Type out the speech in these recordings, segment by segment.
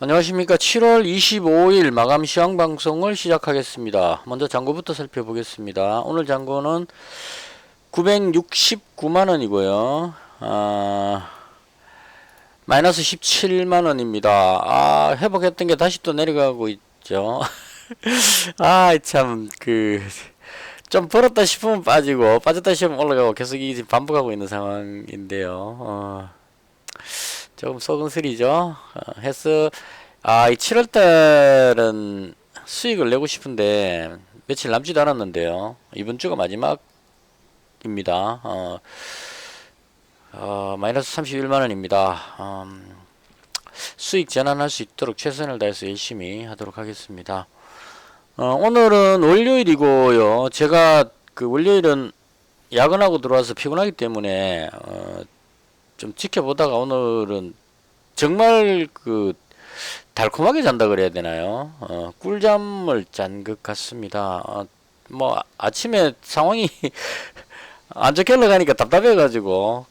안녕하십니까. 7월 25일 마감 시황 방송을 시작하겠습니다. 먼저 잔고부터 살펴보겠습니다. 오늘 잔고는 969만원이고요. 마이너스 17만원입니다. 회복했던 게 다시 또 내려가고 있죠. 참, 좀 벌었다 싶으면 빠지고, 빠졌다 싶으면 올라가고, 계속 이 지금 반복하고 있는 상황인데요. 조금 속은슬이죠. 해서 이 7월달은 수익을 내고 싶은데 며칠 남지도 않았는데요. 이번 주가 마지막입니다. 마이너스 31만원입니다. 수익 전환할 수 있도록 최선을 다해서 열심히 하도록 하겠습니다. 오늘은 월요일이고요. 제가 월요일은 야근하고 들어와서 피곤하기 때문에 좀 지켜보다가 오늘은 정말 달콤하게 잔다 그래야 되나요? 꿀잠을 잔 것 같습니다. 아침에 상황이 안 좋게 흘러가니까 답답해가지고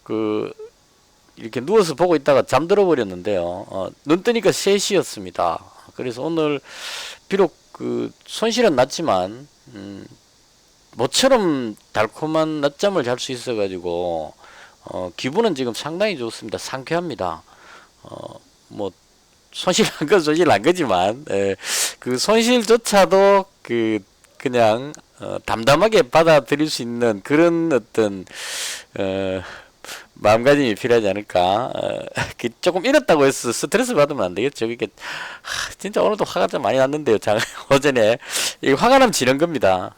이렇게 누워서 보고 있다가 잠들어 버렸는데요. 눈 뜨니까 3시였습니다. 그래서 오늘 비록 손실은 났지만 모처럼 달콤한 낮잠을 잘 수 있어가지고 기분은 지금 상당히 좋습니다. 상쾌합니다. 손실 난 건 손실 난 거지만, 그 손실조차도 그냥, 담담하게 받아들일 수 있는 그런 어떤, 마음가짐이 필요하지 않을까. 조금 이렇다고 해서 스트레스 받으면 안 되겠죠. 진짜 오늘도 화가 좀 많이 났는데요. 오전에. 이 화가 나면 지는 겁니다.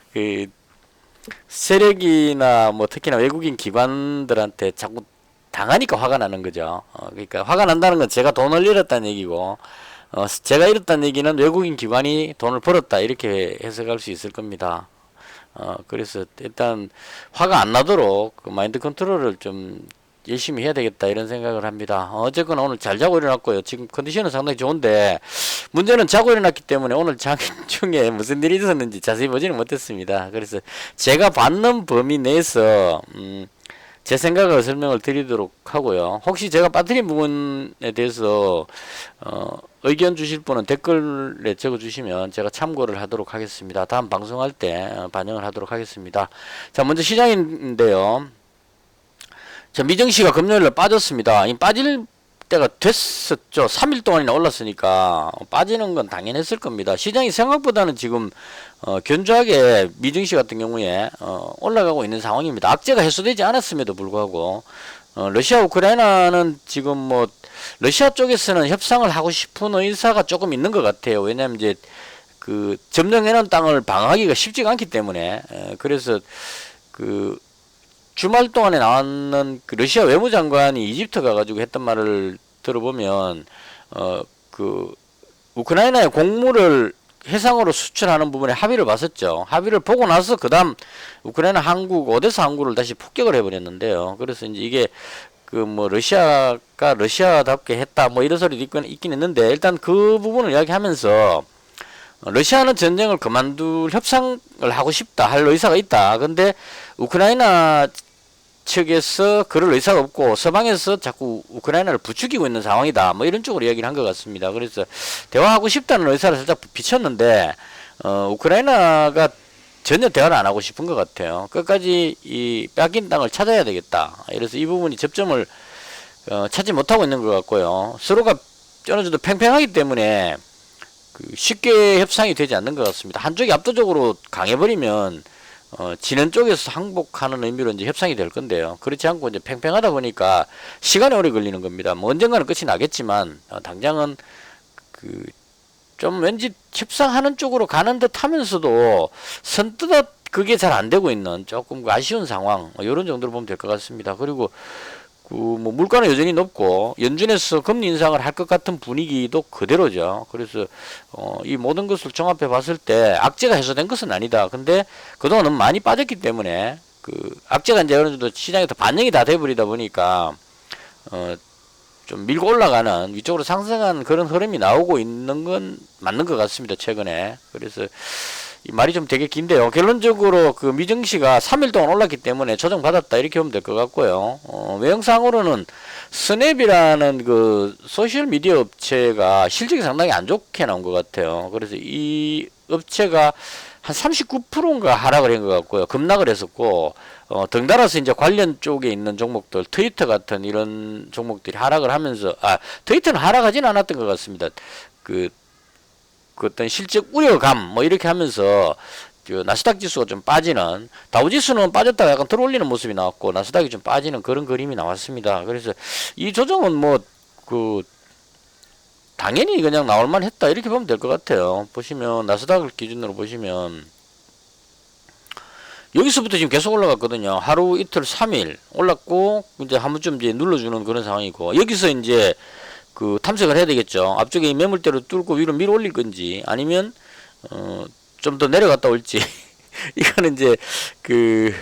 세력이나 특히나 외국인 기관들한테 자꾸 당하니까 화가 나는 거죠. 그러니까 화가 난다는 건 제가 돈을 잃었다는 얘기고, 제가 잃었다는 얘기는 외국인 기관이 돈을 벌었다 이렇게 해석할 수 있을 겁니다. 그래서 일단 화가 안 나도록 마인드 컨트롤을 좀 열심히 해야 되겠다 이런 생각을 합니다. 어쨌거나 오늘 잘 자고 일어났고요. 지금 컨디션은 상당히 좋은데 문제는 자고 일어났기 때문에 오늘 장 중에 무슨 일이 있었는지 자세히 보지는 못했습니다. 그래서 제가 받는 범위 내에서 제 생각을 설명을 드리도록 하고요. 혹시 제가 빠뜨린 부분에 대해서 의견 주실 분은 댓글에 적어주시면 제가 참고를 하도록 하겠습니다. 다음 방송할 때 반영을 하도록 하겠습니다. 자, 먼저 시장인데요. 자, 미정시가 금요일에 빠졌습니다. 빠질 때가 됐었죠. 3일 동안이나 올랐으니까 빠지는 건 당연했을 겁니다. 시장이 생각보다는 지금 견조하게 미증시 같은 경우에 올라가고 있는 상황입니다. 악재가 해소되지 않았음에도 불구하고 러시아 우크라이나는 지금 러시아 쪽에서는 협상을 하고 싶은 의사가 조금 있는 것 같아요. 왜냐하면 이제 점령해놓은 땅을 방어하기가 쉽지가 않기 때문에 그래서 주말 동안에 나왔는 러시아 외무장관이 이집트 가가지고 했던 말을 들어보면 우크라이나의 곡물을 해상으로 수출하는 부분에 합의를 봤었죠. 합의를 보고 나서 그 다음 우크라이나 항구 오데사 항구를 다시 폭격을 해버렸는데요. 그래서 이제 이게 러시아가 러시아답게 했다 이런 소리도 있긴 했는데 일단 그 부분을 이야기하면서 러시아는 전쟁을 그만둘 협상을 하고 싶다 할 의사가 있다. 근데 우크라이나 측에서 그럴 의사가 없고 서방에서 자꾸 우크라이나를 부추기고 있는 상황이다. 이런 쪽으로 이야기를 한 것 같습니다. 그래서 대화하고 싶다는 의사를 살짝 비쳤는데 우크라이나가 전혀 대화를 안 하고 싶은 것 같아요. 끝까지 이 뺏긴 땅을 찾아야 되겠다. 그래서 이 부분이 접점을 찾지 못하고 있는 것 같고요. 서로가 어느 정도 팽팽하기 때문에 쉽게 협상이 되지 않는 것 같습니다. 한쪽이 압도적으로 강해버리면 지는 쪽에서 항복하는 의미로 이제 협상이 될 건데요. 그렇지 않고 이제 팽팽하다 보니까 시간이 오래 걸리는 겁니다. 언젠가는 끝이 나겠지만 당장은 좀 왠지 협상하는 쪽으로 가는 듯 하면서도 선뜻 그게 잘 안 되고 있는 조금 아쉬운 상황 이런 정도로 보면 될 것 같습니다. 그리고 물가는 여전히 높고 연준에서 금리 인상을 할 것 같은 분위기도 그대로죠. 그래서 이 모든 것을 종합해 봤을 때 악재가 해소된 것은 아니다. 근데 그동안 너무 많이 빠졌기 때문에 악재가 이제 어느 정도 시장에서 반영이 다 돼버리다 보니까 좀 밀고 올라가는 위쪽으로 상승한 그런 흐름이 나오고 있는 건 맞는 것 같습니다. 최근에. 그래서 이 말이 좀 되게 긴데요. 결론적으로 그 미증시가 3일 동안 올랐기 때문에 조정받았다 이렇게 보면 될 것 같고요. 외형상으로는 스냅이라는 그 소셜 미디어 업체가 실적이 상당히 안 좋게 나온 것 같아요. 그래서 이 업체가 한 39%인가 하락을 한 것 같고요. 급락을 했었고, 덩달아서 이제 관련 쪽에 있는 종목들, 트위터 같은 이런 종목들이 하락을 하면서, 트위터는 하락하지는 않았던 것 같습니다. 그 어떤 실적 우려감, 뭐 이렇게 하면서, 그 나스닥 지수가 좀 빠지는, 다우지수는 빠졌다가 약간 들어올리는 모습이 나왔고, 나스닥이 좀 빠지는 그런 그림이 나왔습니다. 그래서 이 조정은 뭐, 당연히 그냥 나올만 했다 이렇게 보면 될 것 같아요. 보시면 나스닥을 기준으로 보시면 여기서부터 지금 계속 올라갔거든요. 하루 이틀 3일 올랐고 이제 한 번쯤 이제 눌러주는 그런 상황이고, 여기서 이제 그 탐색을 해야 되겠죠. 앞쪽에 이 매물대로 뚫고 위로 밀어 올릴 건지 아니면 좀 더 내려갔다 올지 이거는 이제 그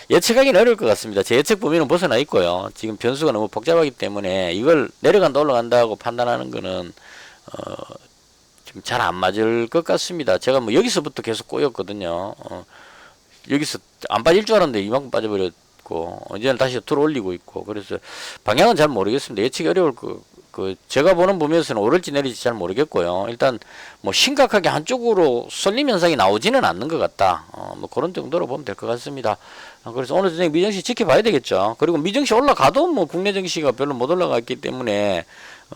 예측하기는 어려울 것 같습니다. 제 예측 범위는 벗어나 있고요. 지금 변수가 너무 복잡하기 때문에 이걸 내려간다 올라간다고 판단하는 거는 좀 잘 안 맞을 것 같습니다. 제가 뭐 여기서부터 계속 꼬였거든요. 여기서 안 빠질 줄 알았는데 이만큼 빠져버렸고 이제는 다시 들어올리고 있고, 그래서 방향은 잘 모르겠습니다. 예측이 어려울 제가 보는 범위에서는 오를지 내릴지 잘 모르겠고요. 일단 뭐 심각하게 한쪽으로 쏠림 현상이 나오지는 않는 것 같다. 뭐 그런 정도로 보면 될 것 같습니다. 그래서 오늘 저녁 미증시 지켜봐야 되겠죠. 그리고 미증시 올라가도 뭐 국내 증시가 별로 못 올라갔기 때문에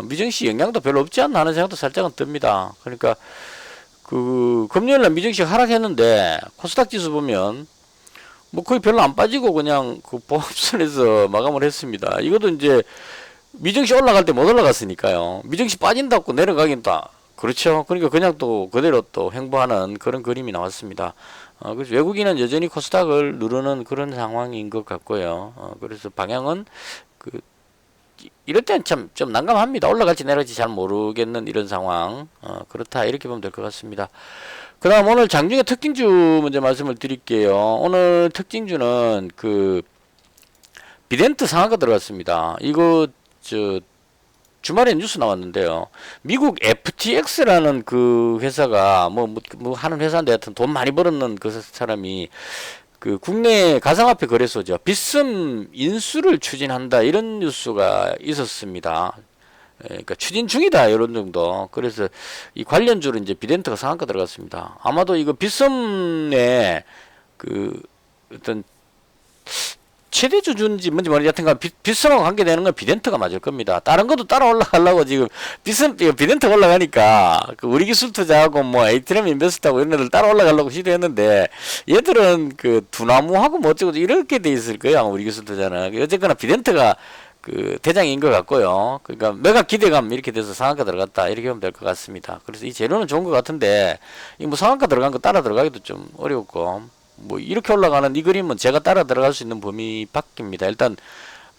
미증시 영향도 별로 없지 않나 하는 생각도 살짝은 듭니다. 그러니까 그 금요일날 미증시 하락했는데 코스닥 지수 보면 뭐 거의 별로 안 빠지고 그냥 그 보합선에서 마감을 했습니다. 이것도 이제 미증시 올라갈 때 못 올라갔으니까요. 미증시 빠진다고 내려가긴 다 그렇죠. 그러니까 그냥 또 그대로 또 횡보하는 그런 그림이 나왔습니다. 그래서 외국인은 여전히 코스닥을 누르는 그런 상황인 것 같고요. 그래서 방향은 이럴 때는 참 좀 난감합니다. 올라갈지 내려갈지 잘 모르겠는 이런 상황. 그렇다 이렇게 보면 될 것 같습니다. 그 다음 오늘 장중에 특징주 먼저 말씀을 드릴게요. 오늘 특징주는 그 비덴트 상한가 들어갔습니다. 이거 주말에 뉴스 나왔는데요. 미국 FTX라는 그 회사가 뭐 하는 회사인데 하여튼 돈 많이 벌었는 그 사람이 그 국내 가상화폐 거래소죠. 빗썸 인수를 추진한다 이런 뉴스가 있었습니다. 그러니까 추진 중이다 이런 정도. 그래서 이 관련주로 이제 비덴트가 상한가 들어갔습니다. 아마도 이거 빗썸의 그 어떤 최대 주주인지 뭔지 모르겠 여튼간 빗썸하고 관계되는 건 비덴트가 맞을 겁니다. 다른 것도 따라 올라가려고 지금 비덴트가 올라가니까 그 우리 기술 투자하고 뭐 에이트렘 인베스트하고 이런 애들 따라 올라가려고 시도했는데 얘들은 그 두나무하고 뭐 어쩌고 이렇게 돼 있을 거예요. 우리 기술 투자는. 어쨌거나 비덴트가 그 대장인 것 같고요. 그러니까 매각 기대감 이렇게 돼서 상한가 들어갔다 이렇게 보면 될 것 같습니다. 그래서 이 재료는 좋은 것 같은데 이 뭐 상한가 들어간 거 따라 들어가기도 좀 어렵고, 뭐 이렇게 올라가는 이 그림은 제가 따라 들어갈 수 있는 범위 밖입니다. 일단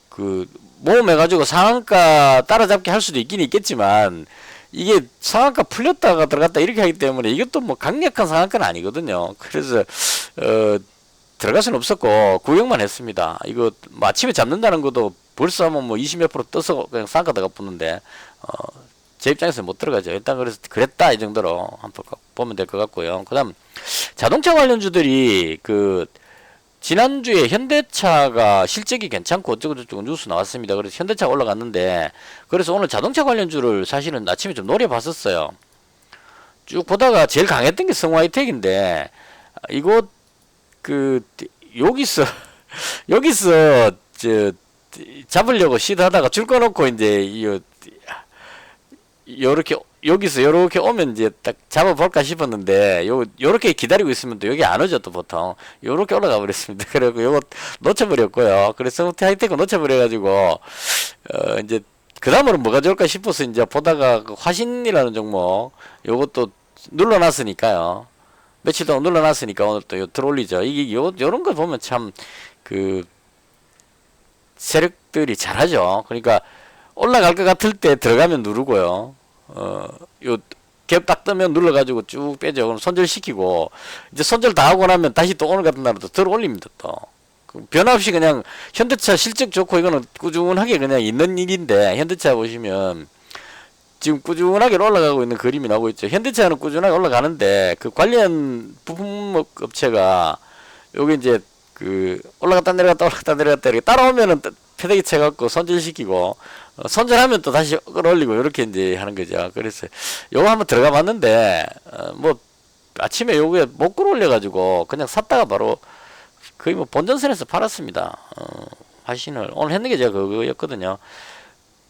그 모험해가지고 상한가 따라잡기 할 수도 있긴 있겠지만 이게 상한가 풀렸다가 들어갔다 이렇게 하기 때문에 이것도 뭐 강력한 상한가는 아니거든요. 그래서 들어갈 수는 없었고 구경만 했습니다. 이거 뭐 아침에 잡는다는 것도 벌써 하면 뭐 20몇 프로 떠서 그냥 상한가 들어가 붙는데 제 입장에서 못 들어가죠. 일단 그래서 그랬다 이 정도로 한번 보면 될 것 같고요. 그 다음 자동차 관련주들이 그 지난주에 현대차가 실적이 괜찮고 어쩌고저쩌고 뉴스 나왔습니다. 그래서 현대차가 올라갔는데, 그래서 오늘 자동차 관련주를 사실은 아침에 좀 노려봤었어요. 쭉 보다가 제일 강했던 게 성화이텍인데 이거 그 여기서 여기서 잡으려고 시도하다가 줄 꺼놓고 이제 요렇게 여기서 요렇게 오면 이제 딱 잡아볼까 싶었는데 요렇게 기다리고 있으면 또 여기 안 오죠. 또 보통 요렇게 올라가 버렸습니다. 그리고 요거 놓쳐버렸고요. 그래서 하이테크 놓쳐버려가지고 이제 그 다음으로 뭐가 좋을까 싶어서 이제 보다가 그 화신이라는 종목 요것도 눌러놨으니까요. 며칠 동안 눌러놨으니까 오늘 또 들어올리죠. 이게 요런 거 보면 참 그 세력들이 잘하죠. 그러니까 올라갈 것 같을 때 들어가면 누르고요. 요 갭 딱 뜨면 눌러가지고 쭉 빼죠. 그럼 손절시키고 이제 손절 다 하고 나면 다시 또 오늘 같은 날은 또 들어 올립니다. 또 변화 없이 그냥 현대차 실적 좋고 이거는 꾸준하게 그냥 있는 일인데, 현대차 보시면 지금 꾸준하게 올라가고 있는 그림이 나오고 있죠. 현대차는 꾸준하게 올라가는데 그 관련 부품 업체가 여기 이제 그 올라갔다 내려갔다 올라갔다 내려갔다 이렇게 따라오면은 패대기 쳐갖고 손질시키고 손절하면 또 다시 끌어올리고 이렇게 이제 하는 거죠. 그래서 요거 한번 들어가 봤는데 뭐 아침에 요거에 못 끌어올려가지고 그냥 샀다가 바로 거의 뭐 본전선에서 팔았습니다. 화신을 오늘 했는 게 제가 그거였거든요.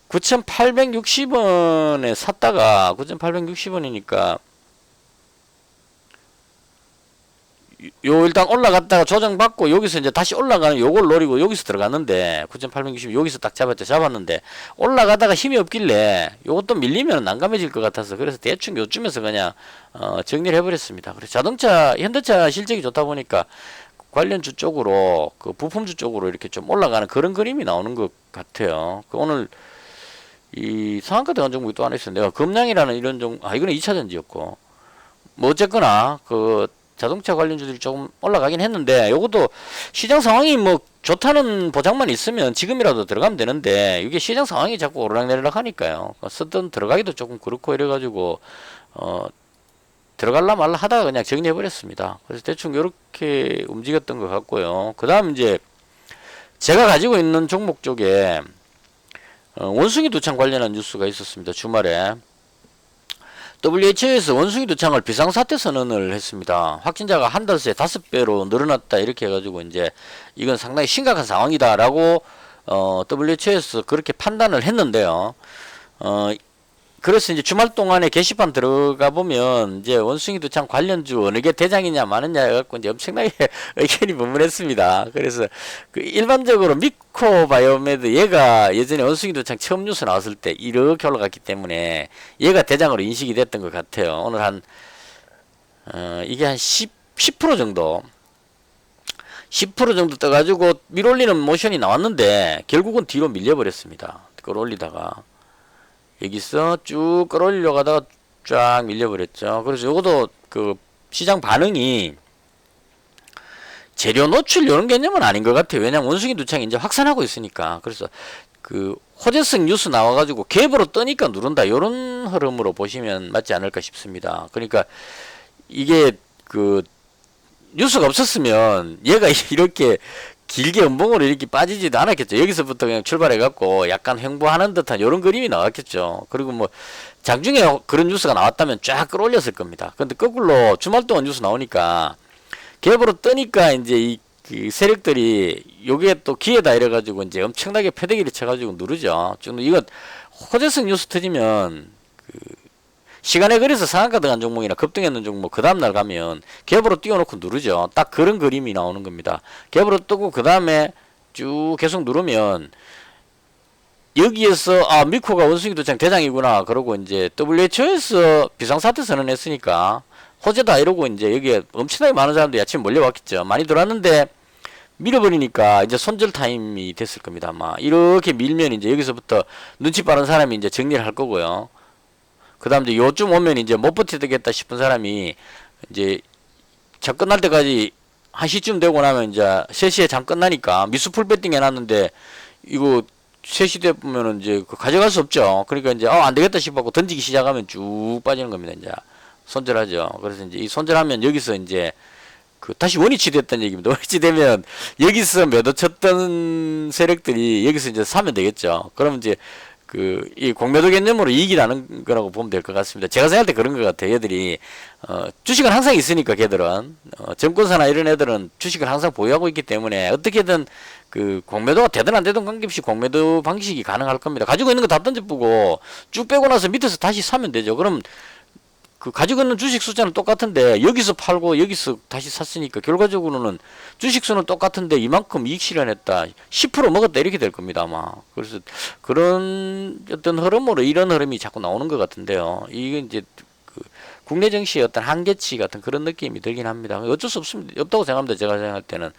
9,860원에 샀다가 9,860원이니까 요 일단 올라갔다가 조정받고 여기서 이제 다시 올라가는 요걸 노리고 여기서 들어갔는데 9,860 여기서 딱 잡았는데 올라가다가 힘이 없길래 요것도 밀리면 난감해질 것 같아서 그래서 대충 요쯤에서 그냥 정리를 해버렸습니다. 그래서 자동차 현대차 실적이 좋다 보니까 관련주 쪽으로 그 부품주 쪽으로 이렇게 좀 올라가는 그런 그림이 나오는 것 같아요. 그 오늘 이 상한가 들어간 종목이 또 하나 있었는데 내가 금량이라는 이런 이거는 2차전지였고 뭐 어쨌거나 그 자동차 관련주들이 조금 올라가긴 했는데 요것도 시장 상황이 뭐 좋다는 보장만 있으면 지금이라도 들어가면 되는데 이게 시장 상황이 자꾸 오르락내리락 하니까요. 쓰던 들어가기도 조금 그렇고 이래가지고 들어갈라 말라 하다가 그냥 정리해버렸습니다. 그래서 대충 이렇게 움직였던 것 같고요. 그 다음 이제 제가 가지고 있는 종목 쪽에 원숭이 두창 관련한 뉴스가 있었습니다. 주말에 WHO에서 원숭이 두창을 비상사태 선언을 했습니다. 확진자가 한 달 새에 5배로 늘어났다 이렇게 해가지고 이제 이건 상당히 심각한 상황이다라고 WHO에서 그렇게 판단을 했는데요. 그래서 이제 주말 동안에 게시판 들어가 보면 이제 원숭이 두창 관련주 어느 게 대장이냐 마느냐 해갖고 이제 엄청나게 의견이 분분했습니다. 그래서 그 일반적으로 미코바이오메드 얘가 예전에 원숭이 두창 처음 뉴스 나왔을 때 이렇게 올라갔기 때문에 얘가 대장으로 인식이 됐던 것 같아요. 오늘 한 이게 한 10% 정도 10% 정도 떠가지고 밀올리는 모션이 나왔는데 결국은 뒤로 밀려버렸습니다. 끌어올리다가 여기서 쭉 끌어올려 가다가 쫙 밀려버렸죠. 그래서 요것도 그 시장 반응이 재료 노출 이런 개념은 아닌 것 같아요. 왜냐면 원숭이 두창이 이제 확산하고 있으니까. 그래서 그 호재성 뉴스 나와가지고 갭으로 뜨니까 누른다 이런 흐름으로 보시면 맞지 않을까 싶습니다. 그러니까 이게 그 뉴스가 없었으면 얘가 이렇게 길게 음봉으로 이렇게 빠지지도 않았겠죠. 여기서부터 그냥 출발해갖고 약간 횡보하는 듯한 이런 그림이 나왔겠죠. 그리고 뭐 장중에 그런 뉴스가 나왔다면 쫙 끌어올렸을 겁니다. 근데 거꾸로 주말 동안 뉴스 나오니까 갭으로 뜨니까 이제 이 세력들이 요게 또 기회다 이래가지고 이제 엄청나게 패대기를 쳐가지고 누르죠. 좀 이거 호재성 뉴스 터지면 시간에 그래서 상한가 들어간 종목이나 급등했는 종목 그 다음날 가면 갭으로 띄워놓고 누르죠. 딱 그런 그림이 나오는 겁니다. 갭으로 뜨고 그 다음에 쭉 계속 누르면 여기에서 미코가 원숭이 두창 대장이구나 그러고 이제 WHO에서 비상사태 선언했으니까 호재다 이러고 이제 여기에 엄청나게 많은 사람들이 아침에 몰려왔겠죠. 많이 들어왔는데 밀어버리니까 이제 손절 타임이 됐을 겁니다. 아마 이렇게 밀면 이제 여기서부터 눈치 빠른 사람이 이제 정리를 할 거고요. 그 다음 이제 요쯤 오면 이제 못 버티겠다 싶은 사람이 이제 장 끝날 때까지 1시쯤 되고 나면 이제 3시에 장 끝나니까 미수풀 배팅 해놨는데 이거 3시 되면은 이제 가져갈 수 없죠. 그러니까 이제 안 되겠다 싶어갖고 던지기 시작하면 쭉 빠지는 겁니다. 이제 손절하죠. 그래서 이제 이 손절하면 여기서 이제 다시 원위치 됐다는 얘기입니다. 원위치 되면 여기서 매도 쳤던 세력들이 여기서 이제 사면 되겠죠. 그러면 이제 이 공매도 개념으로 이익이 나는 거라고 보면 될 것 같습니다. 제가 생각할 때 그런 것 같아요. 얘들이, 주식은 항상 있으니까, 걔들은. 증권사나 이런 애들은 주식을 항상 보유하고 있기 때문에 어떻게든 공매도가 되든 안 되든 관계없이 공매도 방식이 가능할 겁니다. 가지고 있는 거 다 던져보고 쭉 빼고 나서 밑에서 다시 사면 되죠. 그럼 가지고 있는 주식 숫자는 똑같은데 여기서 팔고 여기서 다시 샀으니까 결과적으로는 주식 수는 똑같은데 이만큼 이익 실현했다 10% 먹었다 이렇게 될 겁니다 아마. 그래서 그런 어떤 흐름으로 이런 흐름이 자꾸 나오는 것 같은데요. 이게 이제 국내 증시의 어떤 한계치 같은 그런 느낌이 들긴 합니다. 어쩔 수 없다고 생각합니다. 제가 생각할 때는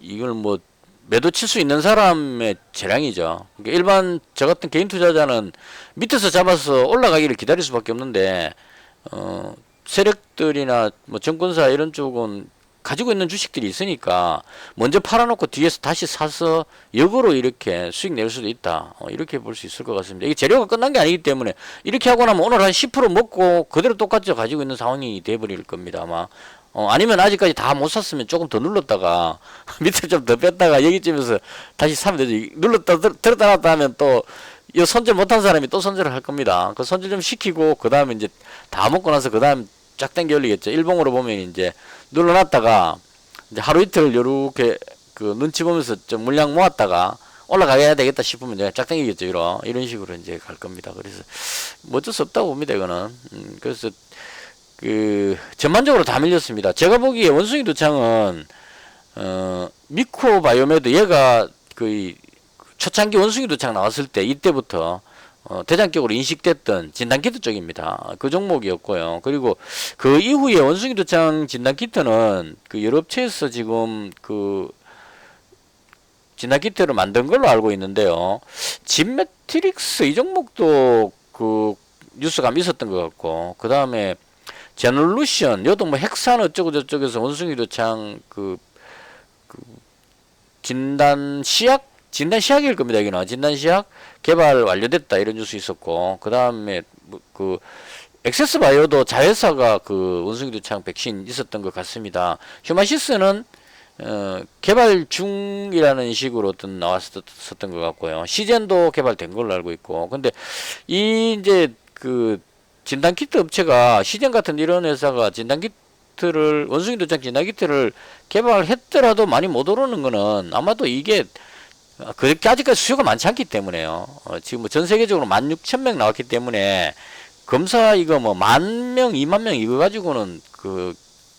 이걸 뭐 매도 칠 수 있는 사람의 재량이죠. 그러니까 일반 저 같은 개인 투자자는 밑에서 잡아서 올라가기를 기다릴 수밖에 없는데 세력들이나 뭐 증권사 이런 쪽은 가지고 있는 주식들이 있으니까 먼저 팔아놓고 뒤에서 다시 사서 역으로 이렇게 수익 낼 수도 있다. 이렇게 볼 수 있을 것 같습니다. 이게 재료가 끝난 게 아니기 때문에 이렇게 하고 나면 오늘 한 10% 먹고 그대로 똑같이 가지고 있는 상황이 돼버릴 겁니다. 아마. 아니면 아직까지 다 못 샀으면 조금 더 눌렀다가 밑에 좀 더 뺐다가 여기쯤에서 다시 사면 되죠. 눌렀다 들었다 놨다 하면 또 이 손절 못한 사람이 또 손절을 할 겁니다. 그 손절 좀 시키고 그 다음에 이제 다 먹고 나서 그 다음 쫙 당겨 올리겠죠. 일봉으로 보면 이제 눌러놨다가 이제 하루 이틀 요렇게 그 눈치 보면서 좀 물량 모았다가 올라가야 되겠다 싶으면 이제 쫙 당기겠죠. 이런 식으로 이제 갈 겁니다. 그래서 뭐 어쩔 수 없다고 봅니다. 이거는. 그래서 그 전반적으로 다 밀렸습니다. 제가 보기에 원숭이 두창은 미코바이오메드 얘가 거의 초창기 원숭이 두창 나왔을 때 이때부터 대장격으로 인식됐던 진단키트 쪽입니다. 그 종목이었고요. 그리고 그 이후에 원숭이 두창 진단키트는 그 여러 업체에서 지금 그 진단키트를 만든 걸로 알고 있는데요. 진매트릭스 이 종목도 그 뉴스가 있었던 것 같고, 그 다음에 제놀루션 요도 뭐 핵산 어쩌고 저쩌고에서 원숭이 두창 그 진단시약일 겁니다. 여기는 진단시약 개발 완료됐다 이런 뉴스 있었고, 그 다음에 그 엑세스바이오도 자회사가 그 원숭이 두창 백신 있었던 것 같습니다. 휴마시스는 개발 중이라는 식으로 어떤 나왔었던 것 같고요. 시젠도 개발된 걸로 알고 있고, 근데 이 이제 그 진단키트 업체가 시젠 같은 이런 회사가 진단키트를 원숭이 두창 진단키트를 개발했더라도 많이 못 오르는 거는 아마도 이게 그렇게 아직까지 수요가 많지 않기 때문에요. 지금 뭐 전 세계적으로 16,000명 나왔기 때문에 검사 이거 뭐 10,000명, 20,000명 이거 가지고는 그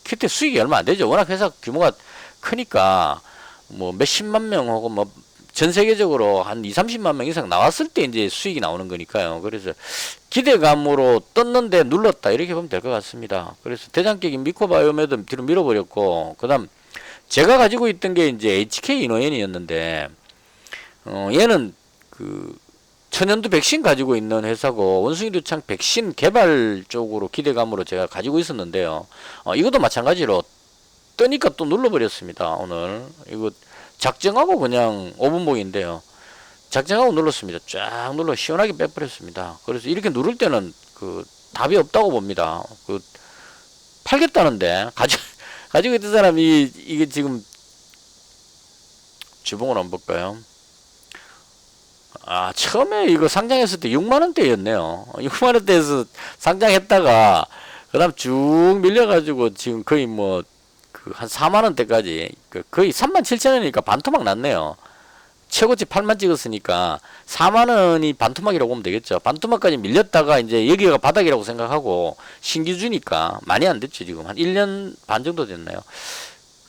키트 수익이 얼마 안 되죠. 워낙 회사 규모가 크니까 뭐 몇십만 명 혹은 뭐 전 세계적으로 한 20-30만 명 이상 나왔을 때 이제 수익이 나오는 거니까요. 그래서 기대감으로 떴는데 눌렀다 이렇게 보면 될 것 같습니다. 그래서 대장격인 미코바이오메드 뒤로 밀어버렸고, 그다음 제가 가지고 있던 게 이제 HK 이노엔이었는데 얘는 그 천연두 백신 가지고 있는 회사고 원숭이 두창 백신 개발 쪽으로 기대감으로 제가 가지고 있었는데요. 이것도 마찬가지로 뜨니까 또 눌러버렸습니다. 오늘 이거 작정하고 그냥 5분봉인데요. 작정하고 눌렀습니다. 쫙 눌러 시원하게 빼버렸습니다. 그래서 이렇게 누를 때는 그 답이 없다고 봅니다. 그 팔겠다는데 가지고 있던 사람이 이게 지금 주봉을 한번 볼까요? 처음에 이거 상장했을 때 6만원대였네요. 6만원대에서 상장했다가, 그 다음 쭉 밀려가지고 지금 거의 뭐, 한 4만원대까지, 거의 37,000원이니까 반토막 났네요. 최고치 8만 찍었으니까 4만원이 반토막이라고 보면 되겠죠. 반토막까지 밀렸다가 이제 여기가 바닥이라고 생각하고 신규 주니까 많이 안 됐죠. 지금 한 1년 반 정도 됐나요?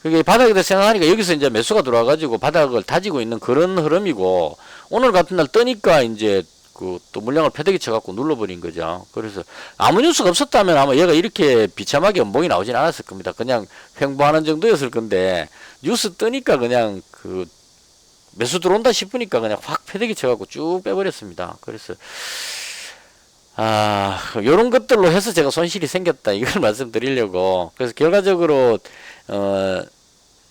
그게 바닥이다 생각하니까 여기서 이제 매수가 들어와가지고 바닥을 다지고 있는 그런 흐름이고, 오늘 같은 날 뜨니까 이제 그 또 물량을 패대기 쳐갖고 눌러버린 거죠. 그래서 아무 뉴스가 없었다면 아마 얘가 이렇게 비참하게 연봉이 나오진 않았을 겁니다. 그냥 횡보하는 정도였을 건데, 뉴스 뜨니까 그냥 그 매수 들어온다 싶으니까 그냥 확 패대기 쳐갖고 쭉 빼버렸습니다. 그래서 요런 것들로 해서 제가 손실이 생겼다 이걸 말씀드리려고. 그래서 결과적으로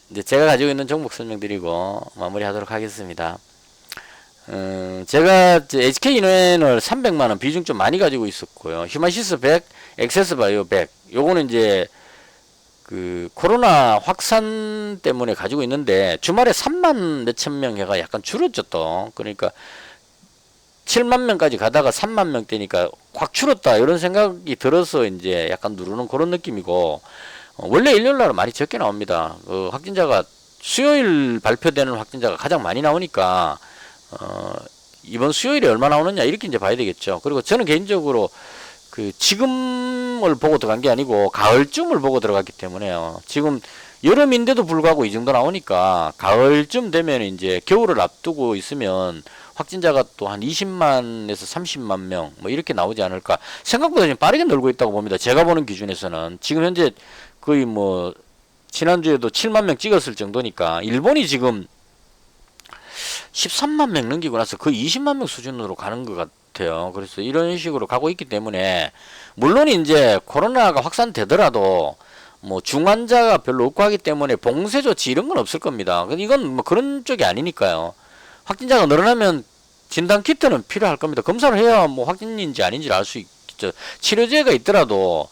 이제 제가 가지고 있는 종목 설명드리고 마무리하도록 하겠습니다. 제가 HK 이노엔을 300만원 비중 좀 많이 가지고 있었고요. 휴마시스 100, 엑세스바이오 100. 요거는 이제 그 코로나 확산 때문에 가지고 있는데 주말에 3만 몇천 명 해가 약간 줄었죠 또. 그러니까 7만 명까지 가다가 3만 명대니까 확 줄었다 이런 생각이 들어서 이제 약간 누르는 그런 느낌이고, 원래 일요일날은 많이 적게 나옵니다. 그 확진자가 수요일 발표되는 확진자가 가장 많이 나오니까 이번 수요일에 얼마 나오느냐 이렇게 이제 봐야 되겠죠. 그리고 저는 개인적으로 그 지금을 보고 들어간 게 아니고 가을쯤을 보고 들어갔기 때문에요. 지금 여름인데도 불구하고 이 정도 나오니까 가을쯤 되면 이제 겨울을 앞두고 있으면 확진자가 또 한 20만에서 30만 명 뭐 이렇게 나오지 않을까. 생각보다 좀 빠르게 늘고 있다고 봅니다. 제가 보는 기준에서는. 지금 현재 거의 뭐 지난주에도 7만 명 찍었을 정도니까, 일본이 지금 13만 명 넘기고 나서 거의 20만 명 수준으로 가는 것 같아요. 그래서 이런 식으로 가고 있기 때문에, 물론 이제 코로나가 확산되더라도 뭐 중환자가 별로 없고 하기 때문에 봉쇄 조치 이런 건 없을 겁니다. 이건 뭐 그런 쪽이 아니니까요. 확진자가 늘어나면 진단 키트는 필요할 겁니다. 검사를 해야 뭐 확진인지 아닌지를 알 수 있죠. 치료제가 있더라도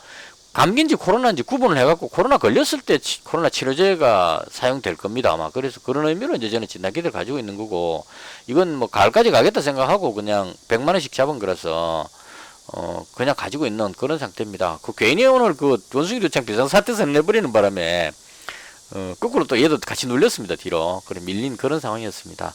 감기인지 코로나인지 구분을 해갖고 코로나 걸렸을 때 코로나 치료제가 사용될 겁니다 아마. 그래서 그런 의미로 이제 저는 진단키트를 가지고 있는 거고, 이건 뭐 가을까지 가겠다 생각하고 그냥 100만 원씩 잡은 거라서 그냥 가지고 있는 그런 상태입니다. 그 괜히 오늘 그 원숭이 도창 비상사태서 내버리는 바람에 거꾸로 또 얘도 같이 눌렸습니다 뒤로. 그래 밀린 그런 상황이었습니다.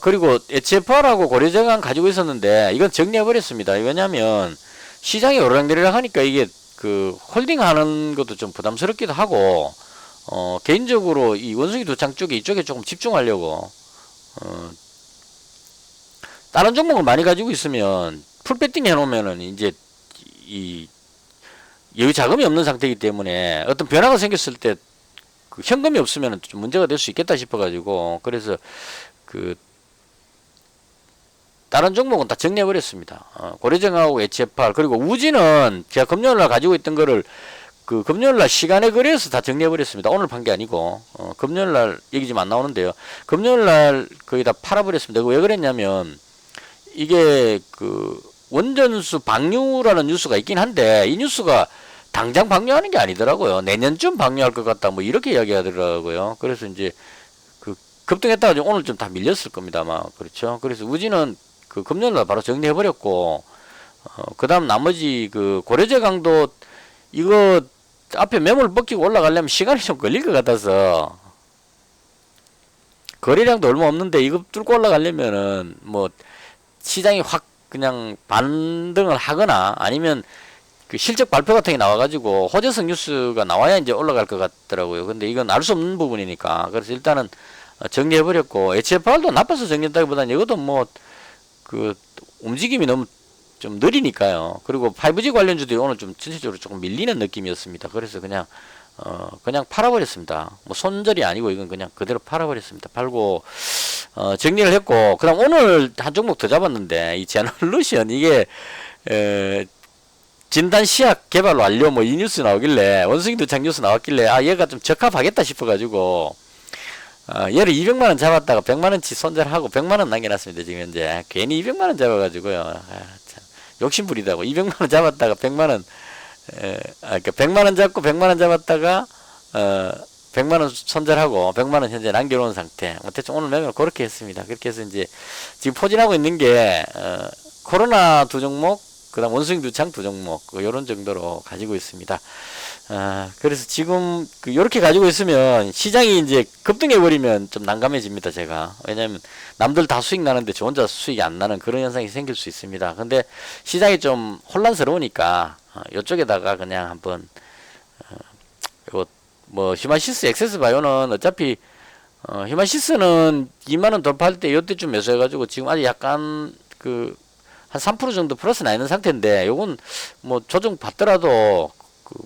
그리고 HFR하고 고려재간 가지고 있었는데 이건 정리해버렸습니다. 왜냐면 시장이 오르락내리락 하니까 이게 그 홀딩하는 것도 좀 부담스럽기도 하고, 개인적으로 이 원숭이 도창 쪽에 이쪽에 조금 집중하려고 다른 종목을 많이 가지고 있으면 풀배팅 해놓으면은 이제 이 여유 자금이 없는 상태이기 때문에 어떤 변화가 생겼을 때 그 현금이 없으면 좀 문제가 될 수 있겠다 싶어가지고, 그래서 그 다른 종목은 다 정리해버렸습니다. 고려정하고 HFR, 그리고 우지는 제가 금요일날 가지고 있던 거를 그 금요일날 시간에 그래서 다 정리해버렸습니다. 오늘 판 게 아니고, 금요일날 얘기 좀 안 나오는데요. 금요일날 거의 다 팔아버렸습니다. 왜 그랬냐면, 이게 그 원전수 방류라는 뉴스가 있긴 한데, 이 뉴스가 당장 방류하는 게 아니더라고요. 내년쯤 방류할 것 같다, 뭐 이렇게 이야기하더라고요. 그래서 이제 그 급등했다가 오늘 좀 다 밀렸을 겁니다 아마. 그렇죠. 그래서 우지는 그 금요일날 바로 정리해버렸고, 그 다음 나머지 그 고려제강도 이거 앞에 매물 벗기고 올라가려면 시간이 좀 걸릴 것 같아서, 거래량도 얼마 없는데 이거 뚫고 올라가려면은 뭐 시장이 확 그냥 반등을 하거나 아니면 그 실적 발표 같은 게 나와가지고 호재성 뉴스가 나와야 이제 올라갈 것 같더라고요. 근데 이건 알 수 없는 부분이니까. 그래서 일단은 정리해버렸고, HFR도 나빠서 정리했다기보다는 이것도 뭐 그 움직임이 너무 좀 느리니까요. 그리고 5G 관련주들이 오늘 좀 전체적으로 조금 밀리는 느낌이었습니다. 그래서 그냥 그냥 팔아버렸습니다. 뭐 손절이 아니고 이건 그냥 그대로 팔아버렸습니다. 팔고 정리를 했고, 그다음 오늘 한 종목 더 잡았는데 이 제너루션 이게 진단 시약 개발 완료 뭐 이 뉴스 나오길래, 원숭이 도착 뉴스 나왔길래 얘가 좀 적합하겠다 싶어가지고 얘를 200만원 잡았다가 100만원치 손절하고 100만원 남겨놨습니다. 지금 현재 괜히 200만원 잡아가지고요. 참 욕심부리다고 200만원 잡았다가 100만원 그러니까 100만원 잡고 100만원 잡았다가 100만원 손절하고 100만원 현재 남겨놓은 상태. 대충 오늘 매매를 그렇게 했습니다. 그렇게 해서 이제 지금 포진하고 있는 게 코로나 두 종목, 그 다음 원숭이 두창 두 종목, 요런 정도로 가지고 있습니다. 그래서 지금 요렇게 가지고 있으면 시장이 이제 급등해버리면 좀 난감해집니다, 제가. 왜냐면 남들 다 수익 나는데 저 혼자 수익이 안 나는 그런 현상이 생길 수 있습니다. 근데 시장이 좀 혼란스러우니까 요쪽에다가 그냥 한번 요 뭐 휴마시스 엑세스 바이오는 어차피 휴마시스는 2만원 돌파할 때 요때쯤 매수해가지고 지금 아직 약간 한 3% 정도 플러스 나 있는 상태인데, 요건 뭐 조정 받더라도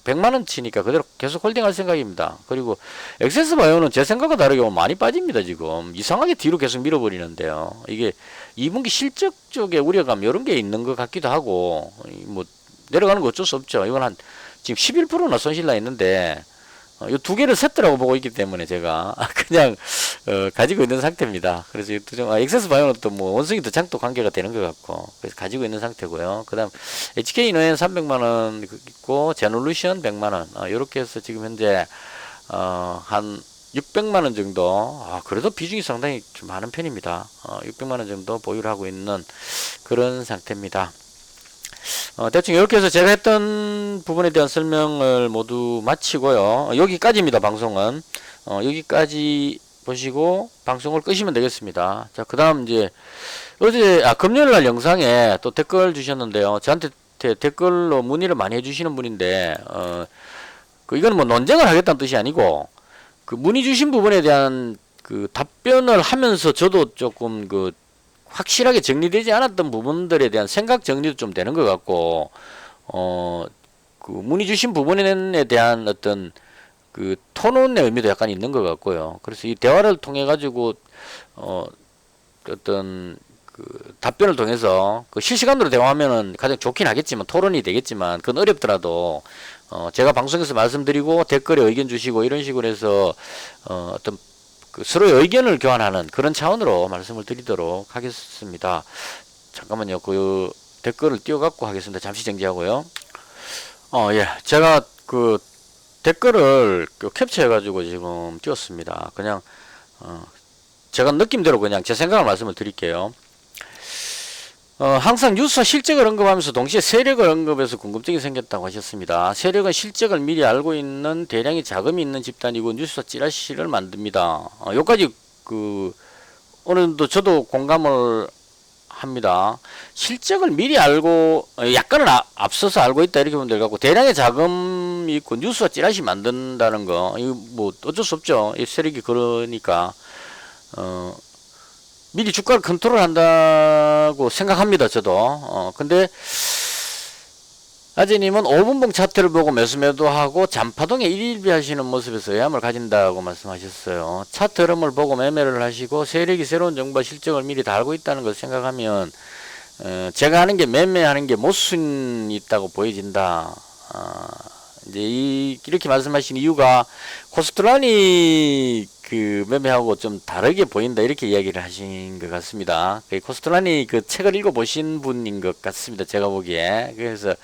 100만원 치니까 그대로 계속 홀딩할 생각입니다. 그리고 엑세스 바이오는 제 생각과 다르게 많이 빠집니다. 지금 이상하게 뒤로 계속 밀어버리는데요. 이게 2분기 실적 쪽에 우려감 이런 게 있는 것 같기도 하고, 뭐 내려가는 거 어쩔 수 없죠. 이건 한 지금 11%나 손실 나 있는데 요 두 개를 샜더라고 보고 있기 때문에 제가 그냥 가지고 있는 상태입니다. 그래서 엑세스 바이오는 또 뭐 원숭이 도창도 관계가 되는 것 같고, 그래서 가지고 있는 상태고요. 그 다음 HK이노엔 300만원 있고 제놀루션 100만원 요렇게 해서 지금 현재 한 600만원 정도, 그래도 비중이 상당히 좀 많은 편입니다. 600만원 정도 보유를 하고 있는 그런 상태입니다. 대충 이렇게 해서 제가 했던 부분에 대한 설명을 모두 마치고요. 여기까지입니다. 방송은 여기까지 보시고 방송을 끄시면 되겠습니다. 자, 그 다음 이제 어제 금요일날 영상에 또 댓글 주셨는데요. 저한테 댓글로 문의를 많이 해주시는 분인데 이거는 뭐 논쟁을 하겠다는 뜻이 아니고, 그 문의 주신 부분에 대한 그 답변을 하면서 저도 조금 확실하게 정리되지 않았던 부분들에 대한 생각 정리도 좀 되는 것 같고, 문의 주신 부분에 대한 어떤 토론의 의미도 약간 있는 것 같고요. 그래서 이 대화를 통해 가지고 어떤 답변을 통해서 실시간으로 대화하면은 가장 좋긴 하겠지만, 토론이 되겠지만 그건 어렵더라도 제가 방송에서 말씀드리고 댓글에 의견 주시고 이런 식으로 해서 어떤 그 서로의 의견을 교환하는 그런 차원으로 말씀을 드리도록 하겠습니다. 잠깐만요. 그 댓글을 띄워갖고 하겠습니다. 잠시 정지하고요. 예. 제가 그 댓글을 캡처해가지고 지금 띄웠습니다. 그냥, 제가 느낌대로 그냥 제 생각을 말씀을 드릴게요. 항상 뉴스와 실적을 언급하면서 동시에 세력을 언급해서 궁금증이 생겼다고 하셨습니다. 세력은 실적을 미리 알고 있는 대량의 자금이 있는 집단이고 뉴스와 찌라시를 만듭니다. 여기까지 어느 정도 저도 공감을 합니다. 실적을 미리 알고 약간은 앞서서 알고 있다 이렇게 보면 될 것 같고 대량의 자금이 있고 뉴스와 찌라시 만든다는 거 이거 뭐 어쩔 수 없죠. 이 세력이 그러니까 미리 주가를 컨트롤한다고 생각합니다. 저도. 근데 아재님은 5분봉 차트를 보고 매수매도하고 잔파동에 일일비하시는 모습에서 의함을 가진다고 말씀하셨어요. 차트 흐름을 보고 매매를 하시고 세력이 새로운 정보와 실적을 미리 다 알고 있다는 걸 생각하면 제가 하는 게 매매하는 게 모순이 있다고 보여진다. 이제 이렇게 말씀하신 이유가 코스트라니 그 매매하고 좀 다르게 보인다 이렇게 이야기를 하신 것 같습니다. 코스트라니 그 책을 읽어보신 분인 것 같습니다. 제가 보기에. 그래서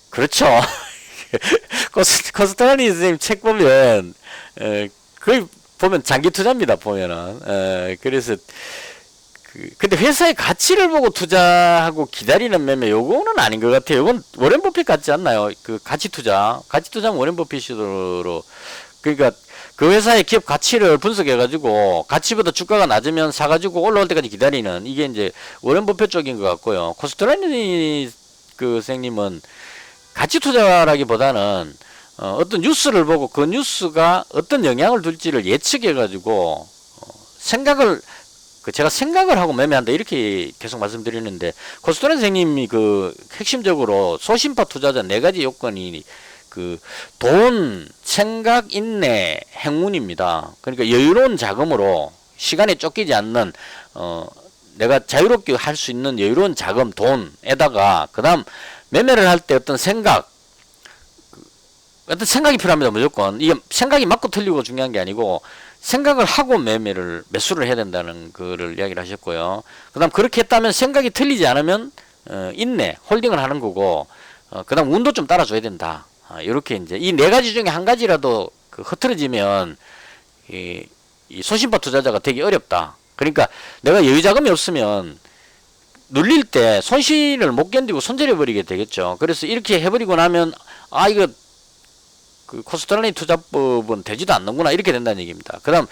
그렇죠. 코스트라니 선생님 책 보면 거의 보면 장기 투자입니다. 보면은 그래서 근데 회사의 가치를 보고 투자하고 기다리는 매매 요거는 아닌 것 같아요. 이건 워렌 버핏 같지 않나요? 그 가치 투자는 워렌 버핏으로 그러니까 그 회사의 기업 가치를 분석해 가지고 가치보다 주가가 낮으면 사 가지고 올라올 때까지 기다리는 이게 이제 워렌 버핏 쪽인 것 같고요. 코스트라니 그 선생님은 가치 투자라기보다는 어떤 뉴스를 보고 그 뉴스가 어떤 영향을 줄지를 예측해 가지고 제가 생각을 하고 매매한다 이렇게 계속 말씀드리는데 코스트라니 선생님이 그 핵심적으로 소심파 투자자 4가지 요건이 그 돈, 생각, 인내, 행운입니다. 그러니까 여유로운 자금으로 시간에 쫓기지 않는 내가 자유롭게 할 수 있는 여유로운 자금, 돈에다가 그다음 매매를 할 때 어떤 생각이 필요합니다. 무조건 이게 생각이 맞고 틀리고 중요한 게 아니고 생각을 하고 매수를 해야 된다는 거를 이야기를 하셨고요. 그 다음 그렇게 했다면 생각이 틀리지 않으면 인내, 홀딩을 하는 거고 그 다음 운도 좀 따라줘야 된다. 이렇게 이제 이 4가지 중에 한 가지라도 흐트러지면 이 소심파 투자자가 되기 어렵다. 그러니까 내가 여유자금이 없으면 눌릴 때 손실을 못 견디고 손절해 버리게 되겠죠. 그래서 이렇게 해버리고 나면 이거 그 코스트라니 투자법은 되지도 않는구나 이렇게 된다는 얘기입니다. 그 다음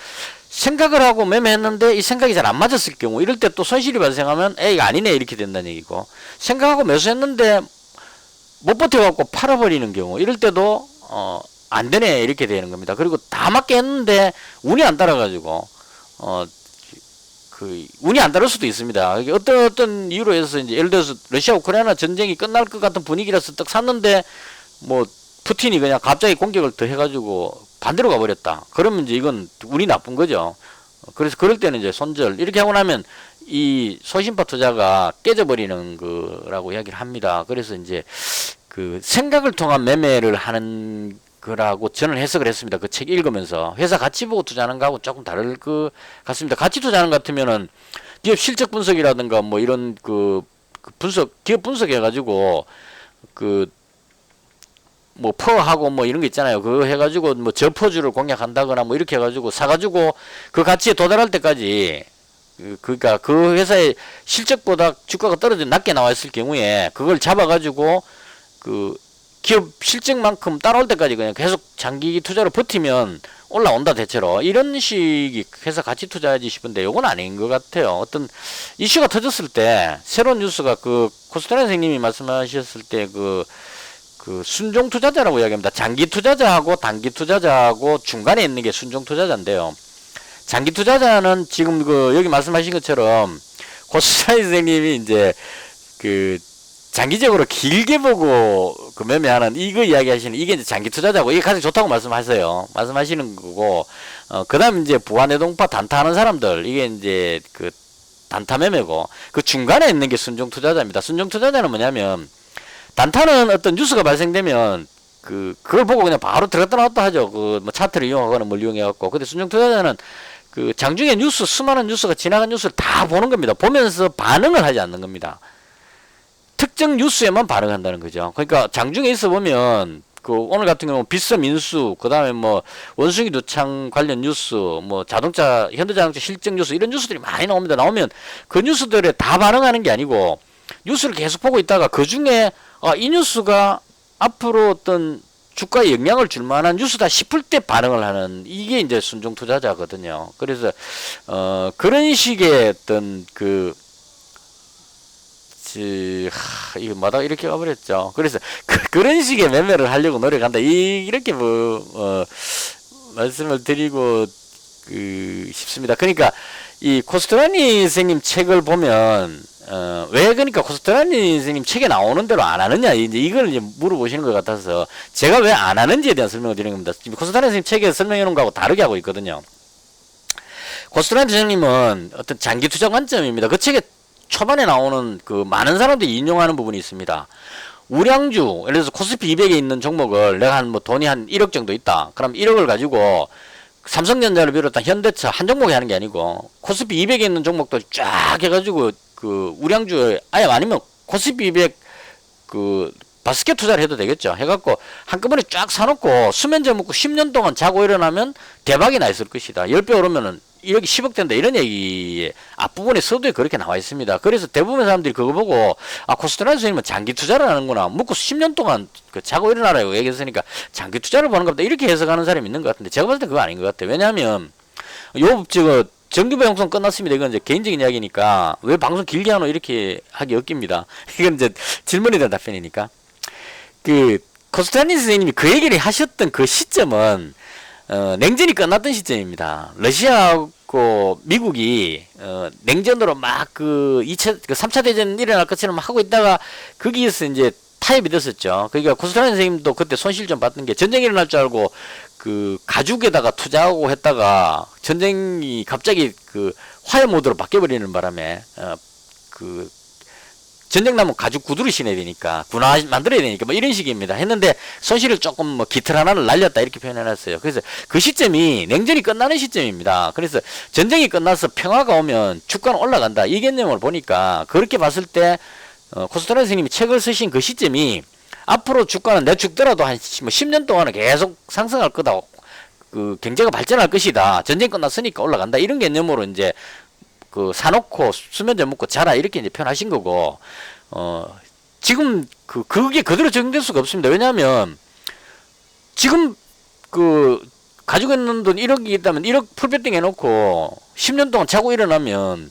생각을 하고 매매했는데 이 생각이 잘 안 맞았을 경우 이럴 때 또 손실이 발생하면 이거 아니네 이렇게 된다는 얘기고 생각하고 매수했는데 못 버텨갖고 팔아버리는 경우 이럴 때도 안 되네 이렇게 되는 겁니다. 그리고 다 맞게 했는데 운이 안 따라가지고 운이 안 따를 수도 있습니다. 어떤 이유로 해서 이제 예를 들어서 러시아 우크라이나 전쟁이 끝날 것 같은 분위기라서 딱 샀는데 뭐 푸틴이 그냥 갑자기 공격을 더 해가지고 반대로 가버렸다. 그러면 이제 이건 운이 나쁜 거죠. 그래서 그럴 때는 이제 손절 이렇게 하고 나면 이 소심파 투자가 깨져버리는 거라고 이야기를 합니다. 그래서 이제 그 생각을 통한 매매를 하는 거라고 저는 해석을 했습니다. 그 책 읽으면서 회사 가치 보고 투자하는 거하고 조금 다를 것 같습니다. 가치 투자하는 것 같으면은 기업 실적 분석이라든가 뭐 이런 기업 분석해가지고 뭐 퍼하고 뭐 이런 거 있잖아요. 그거 해가지고 뭐 저퍼주를 공략한다거나 뭐 이렇게 해가지고 사가지고 그 가치에 도달할 때까지 그러니까 그 회사의 실적보다 주가가 떨어져 낮게 나와 있을 경우에 그걸 잡아가지고 그 기업 실적만큼 따라올 때까지 그냥 계속 장기 투자로 버티면 올라온다 대체로 이런 식이 회사 가치 투자하지 싶은데 요건 아닌 것 같아요. 어떤 이슈가 터졌을 때 새로운 뉴스가 코스트라니 선생님이 말씀하셨을 때 순종 투자자라고 이야기합니다. 장기 투자자하고 단기 투자자하고 중간에 있는 게 순종 투자자인데요. 장기 투자자는 지금 여기 말씀하신 것처럼 코스트라니 선생님이 이제 장기적으로 길게 보고 매매하는 이거 이야기하시는 이게 이제 장기 투자자고 이게 가장 좋다고 말씀하시는 거고 그다음 이제 부안해동파 단타하는 사람들 이게 이제 단타 매매고 그 중간에 있는 게 순종 투자자입니다. 순종 투자자는 뭐냐면 단타는 어떤 뉴스가 발생되면 그걸 보고 그냥 바로 들어갔다 나왔다 하죠. 그 뭐 차트를 이용하거나 뭘 이용해갖고. 근데 순정 투자자는 그 장중에 수많은 뉴스가 지나간 뉴스를 다 보는 겁니다. 보면서 반응을 하지 않는 겁니다. 특정 뉴스에만 반응한다는 거죠. 그러니까 장중에 있어 보면 그 오늘 같은 경우는 빗썸 인수, 그 다음에 뭐 원숭이 두창 관련 뉴스, 뭐 현대자동차 실적 뉴스 이런 뉴스들이 많이 나옵니다. 나오면 그 뉴스들에 다 반응하는 게 아니고 뉴스를 계속 보고 있다가 그 중에 이 뉴스가 앞으로 어떤 주가에 영향을 줄 만한 뉴스다 싶을 때 반응을 하는 이게 이제 순종 투자자거든요. 그래서 그런 식의 어떤 이거 마다 이렇게 가버렸죠. 그래서 그런 식의 매매를 하려고 노력한다. 이렇게 말씀을 드리고 싶습니다. 그러니까 이 코스트라니 선생님 책을 보면 왜 그러니까 코스트라니 선생님 책에 나오는 대로 안 하느냐 이제 이걸 이제 물어보시는 것 같아서 제가 왜 안 하는지에 대한 설명을 드리는 겁니다. 지금 코스트라니 선생님 책에 설명해 놓은 거하고 다르게 하고 있거든요. 코스트라니 선생님은 어떤 장기 투자 관점입니다. 그 책에 초반에 나오는 그 많은 사람들이 인용하는 부분이 있습니다. 우량주, 예를 들어서 코스피 200에 있는 종목을 내가 한 뭐 돈이 한 1억 정도 있다. 그럼 1억을 가지고 삼성전자를 비롯한 현대차 한 종목에 하는 게 아니고 코스피 200에 있는 종목도 쫙 해가지고 그 우량주에 아니면 코스피 200 바스켓 투자를 해도 되겠죠. 해갖고 한꺼번에 쫙 사놓고 수면제 먹고 10년 동안 자고 일어나면 대박이 나 있을 것이다. 10배 오르면은 1억이 10억 된다. 이런 얘기 앞부분에 서두에 그렇게 나와 있습니다. 그래서 대부분의 사람들이 그거 보고 코스트라니 선생님은 장기 투자를 하는구나. 먹고 10년 동안 자고 일어나라고 얘기했으니까 장기 투자를 보는 겁니다. 이렇게 해석하는 사람이 있는 것 같은데 제가 봤을 때 그거 아닌 것 같아요. 왜냐하면 정규 방송 끝났습니다. 이건 이제 개인적인 이야기니까 왜 방송 길게 하노 이렇게 하기 엇깁니다. 이건 이제 질문에 대한 답변이니까. 코스트라니 선생님이 그 얘기를 하셨던 그 시점은 냉전이 끝났던 시점입니다. 러시아하고 미국이 냉전으로 막 3차 대전 일어날 것처럼 하고 있다가 거기에서 이제 타협이 됐었죠. 그러니까 코스트라니 선생님도 그때 손실 좀 봤던 게 전쟁이 일어날 줄 알고 가죽에다가 투자하고 했다가 전쟁이 갑자기 화해 모드로 바뀌어버리는 바람에 전쟁 나면 가죽 구두를 신어야 되니까 군화 만들어야 되니까 뭐 이런 식입니다. 했는데 손실을 조금 뭐 깃털 하나를 날렸다 이렇게 표현해놨어요. 그래서 그 시점이 냉전이 끝나는 시점입니다. 그래서 전쟁이 끝나서 평화가 오면 주가는 올라간다 이 개념을 보니까 그렇게 봤을 때 코스트라니 선생님이 책을 쓰신 그 시점이 앞으로 주가는 내 죽더라도 한 10년 동안은 계속 상승할 거다. 경제가 발전할 것이다. 전쟁 끝났으니까 올라간다. 이런 개념으로 이제 사놓고 수면제 먹고 자라 이렇게 이제 표현하신 거고 지금 그게 그대로 적용될 수가 없습니다. 왜냐하면 지금 가지고 있는 돈 1억이 있다면 1억 풀베팅 해놓고 10년 동안 자고 일어나면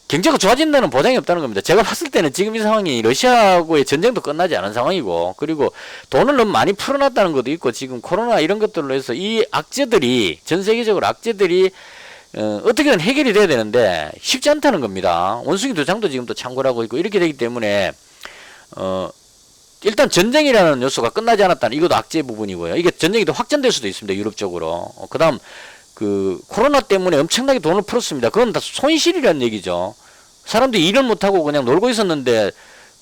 경제가 좋아진다는 보장이 없다는 겁니다. 제가 봤을 때는 지금 이 상황이 러시아하고의 전쟁도 끝나지 않은 상황이고 그리고 돈을 너무 많이 풀어놨다는 것도 있고 지금 코로나 이런 것들로 해서 이 악재들이 전 세계적으로 악재들이 어떻게든 해결이 돼야 되는데 쉽지 않다는 겁니다. 원숭이 두창도 지금 또 창궐 하고 있고 이렇게 되기 때문에 일단 전쟁이라는 요소가 끝나지 않았다는 이것도 악재 부분이고요. 이게 전쟁이 더 확전될 수도 있습니다. 유럽 쪽으로. 그 다음 코로나 때문에 엄청나게 돈을 풀었습니다. 그건 다 손실이라는 얘기죠. 사람들이 일을 못하고 그냥 놀고 있었는데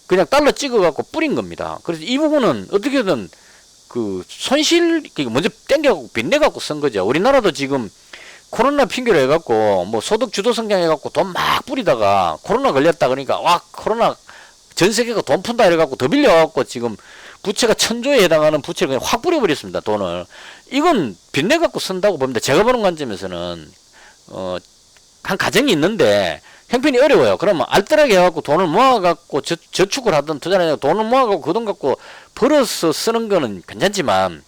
그냥 달러 찍어갖고 뿌린 겁니다. 그래서 이 부분은 어떻게든 손실 먼저 땡겨갖고 빚내갖고 쓴 거죠. 우리나라도 지금 코로나 핑계로 해갖고 뭐 소득 주도 성장 해갖고 돈 막 뿌리다가 코로나 걸렸다 그러니까 코로나 전 세계가 돈 푼다 이래갖고 더 빌려갖고 지금 부채가 1000조에 해당하는 부채를 그냥 확 뿌려버렸습니다. 돈을. 이건 빚내갖고 쓴다고 봅니다. 제가 보는 관점에서는 한 가정이 있는데 형편이 어려워요. 그러면 알뜰하게 해갖고 돈을 모아갖고 저축을 하든 투자를 해서 돈을 모아갖고 그 돈 갖고 벌어서 쓰는 거는 괜찮지만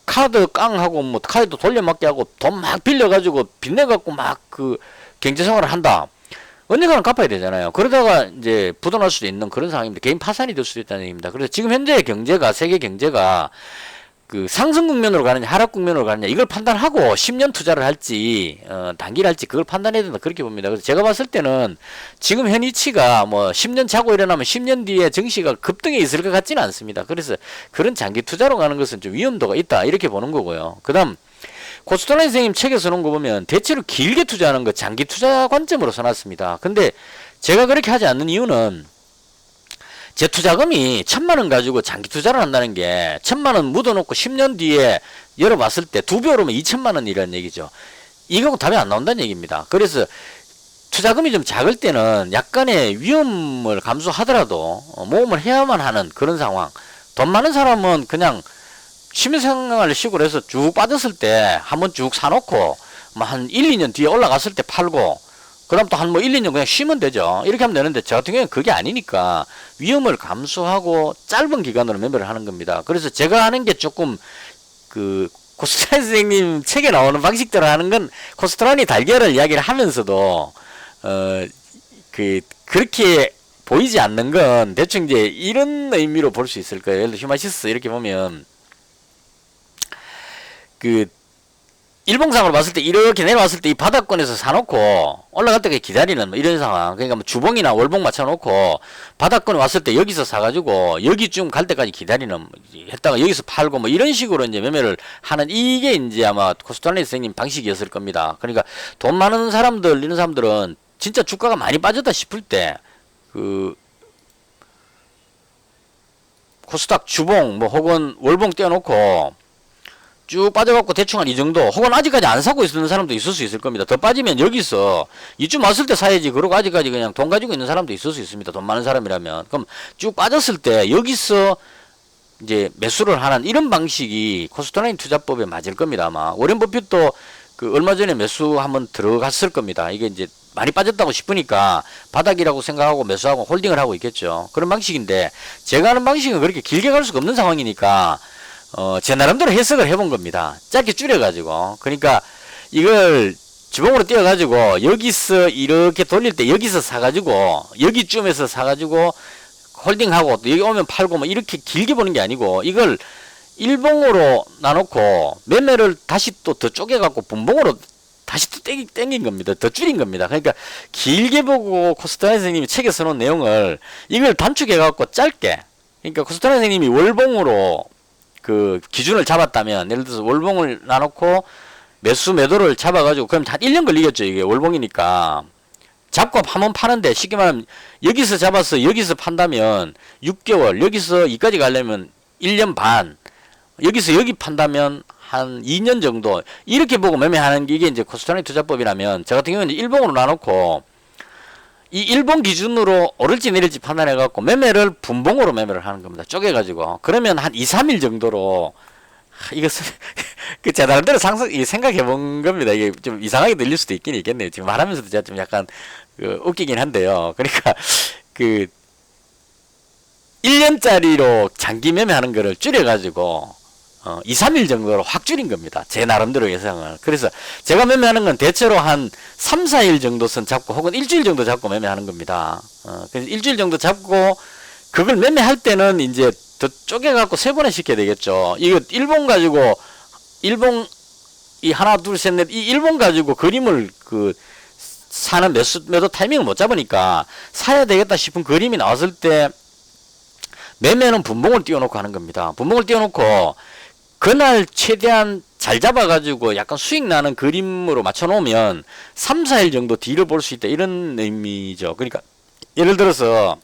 카드 깡하고 뭐 카드도 돌려막기 하고 돈 막 빌려가지고 빚내갖고 막 경제생활을 한다. 언젠가는 갚아야 되잖아요. 그러다가 이제 부도날 수도 있는 그런 상황입니다. 개인 파산이 될 수도 있다는 얘기입니다. 그래서 지금 현재 경제가 세계 경제가 상승 국면으로 가느냐 하락 국면으로 가느냐 이걸 판단하고 10년 투자를 할지 단기를 할지 그걸 판단해야 된다 그렇게 봅니다. 그래서 제가 봤을 때는 지금 현 위치가 뭐 10년 자고 일어나면 10년 뒤에 증시가 급등해 있을 것 같지는 않습니다. 그래서 그런 장기 투자로 가는 것은 좀 위험도가 있다 이렇게 보는 거고요. 그 다음 코스트라니 선생님 책에 써놓은 거 보면 대체로 길게 투자하는 거 장기 투자 관점으로 써놨습니다. 근데 제가 그렇게 하지 않는 이유는 투자금이 1,000만 원 가지고 장기 투자를 한다는 게 1,000만 원 묻어놓고 10년 뒤에 열어봤을 때 2배 오르면 2,000만 원이라는 얘기죠. 이거 답이 안 나온다는 얘기입니다. 그래서 투자금이 좀 작을 때는 약간의 위험을 감수하더라도 모험을 해야만 하는 그런 상황. 돈 많은 사람은 그냥 취미생활식으로 해서 쭉 빠졌을 때 한번 쭉 사놓고 뭐 한 1, 2년 뒤에 올라갔을 때 팔고 그다음 또 한 뭐 1, 2년 그냥 쉬면 되죠. 이렇게 하면 되는데 저 같은 경우는 그게 아니니까 위험을 감수하고 짧은 기간으로 매매를 하는 겁니다. 그래서 제가 하는 게 조금 그 코스트라니 선생님 책에 나오는 방식대로 하는 건 코스트라니 달걀을 이야기를 하면서도 그렇게 보이지 않는 건 대충 이제 이런 의미로 볼 수 있을 거예요. 예를 들어 휴마시스 이렇게 보면 그 일봉상으로 봤을 때 이렇게 내려왔을 때 이 바닥권에서 사놓고 올라갈 때까지 기다리는 뭐 이런 상황. 그러니까 뭐 주봉이나 월봉 맞춰놓고 바닥권에 왔을 때 여기서 사가지고 여기쯤 갈 때까지 기다리는 했다가 여기서 팔고 뭐 이런 식으로 이제 매매를 하는 이게 이제 아마 코스트라니 선생님 방식이었을 겁니다. 그러니까 돈 많은 사람들 이런 사람들은 진짜 주가가 많이 빠졌다 싶을 때 그 코스닥 주봉 뭐 혹은 월봉 떼어놓고 쭉 빠져갖고 대충 한 이 정도 혹은 아직까지 안 사고 있는 사람도 있을 수 있을 겁니다. 더 빠지면 여기서 이쯤 왔을 때 사야지 그러고 아직까지 그냥 돈 가지고 있는 사람도 있을 수 있습니다. 돈 많은 사람이라면. 그럼 쭉 빠졌을 때 여기서 이제 매수를 하는 이런 방식이 코스트라인 투자법에 맞을 겁니다. 아마 워렌 버핏도 그 얼마 전에 매수 한번 들어갔을 겁니다. 이게 이제 많이 빠졌다고 싶으니까 바닥이라고 생각하고 매수하고 홀딩을 하고 있겠죠. 그런 방식인데 제가 하는 방식은 그렇게 길게 갈 수가 없는 상황이니까 제 나름대로 해석을 해본 겁니다. 짧게 줄여가지고. 그러니까 이걸 주봉으로 띄워가지고 여기서 이렇게 돌릴 때 여기서 사가지고 여기쯤에서 사가지고 홀딩하고 또 여기 오면 팔고 뭐 이렇게 길게 보는 게 아니고 이걸 일봉으로 나놓고 매매를 다시 또 더 쪼개갖고 분봉으로 다시 또 땡긴 겁니다. 더 줄인 겁니다. 그러니까 길게 보고 코스트라니 선생님이 책에 써놓은 내용을 이걸 단축해갖고 짧게 그러니까 코스트라니 선생님이 월봉으로 그 기준을 잡았다면 예를 들어서 월봉을 나놓고 매수 매도를 잡아가지고 그럼 한 1년 걸리겠죠. 이게 월봉이니까 잡고 한번 파는데 쉽게 말하면 여기서 잡아서 여기서 판다면 6개월 여기서 여기까지 가려면 1년 반 여기서 여기 판다면 한 2년 정도 이렇게 보고 매매하는 게 이게 이제 코스트라니 투자법이라면 저 같은 경우는 일봉으로 나놓고 이 일봉 기준으로 오를지 내릴지 판단해 갖고 매매를 분봉으로 매매를 하는 겁니다. 쪼개가지고 그러면 한 2, 3일 정도로 이거 그 제 나름대로 생각해 본 겁니다. 이게 좀 이상하게 들릴 수도 있긴 있겠네요. 지금 말하면서도 제가 좀 약간 웃기긴 한데요. 그러니까 그 1년짜리로 장기 매매하는 거를 줄여가지고 2, 3일 정도로 확 줄인 겁니다. 제 나름대로 예상을. 그래서 제가 매매하는 건 대체로 한 3, 4일 정도 선 잡고 혹은 일주일 정도 잡고 매매하는 겁니다. 그래서 일주일 정도 잡고 그걸 매매할 때는 이제 더 쪼개갖고 세분화 시켜야 되겠죠. 이거 일본 가지고 일본 이 하나 둘 셋 넷 이 일본 가지고 그림을 그 사는 매도 타이밍을 못 잡으니까 사야 되겠다 싶은 그림이 나왔을 때 매매는 분봉을 띄워놓고 하는 겁니다. 분봉을 띄워놓고 그날 최대한 잘 잡아가지고 약간 수익 나는 그림으로 맞춰놓으면 3, 4일 정도 뒤를 볼 수 있다 이런 의미죠. 그러니까 예를 들어서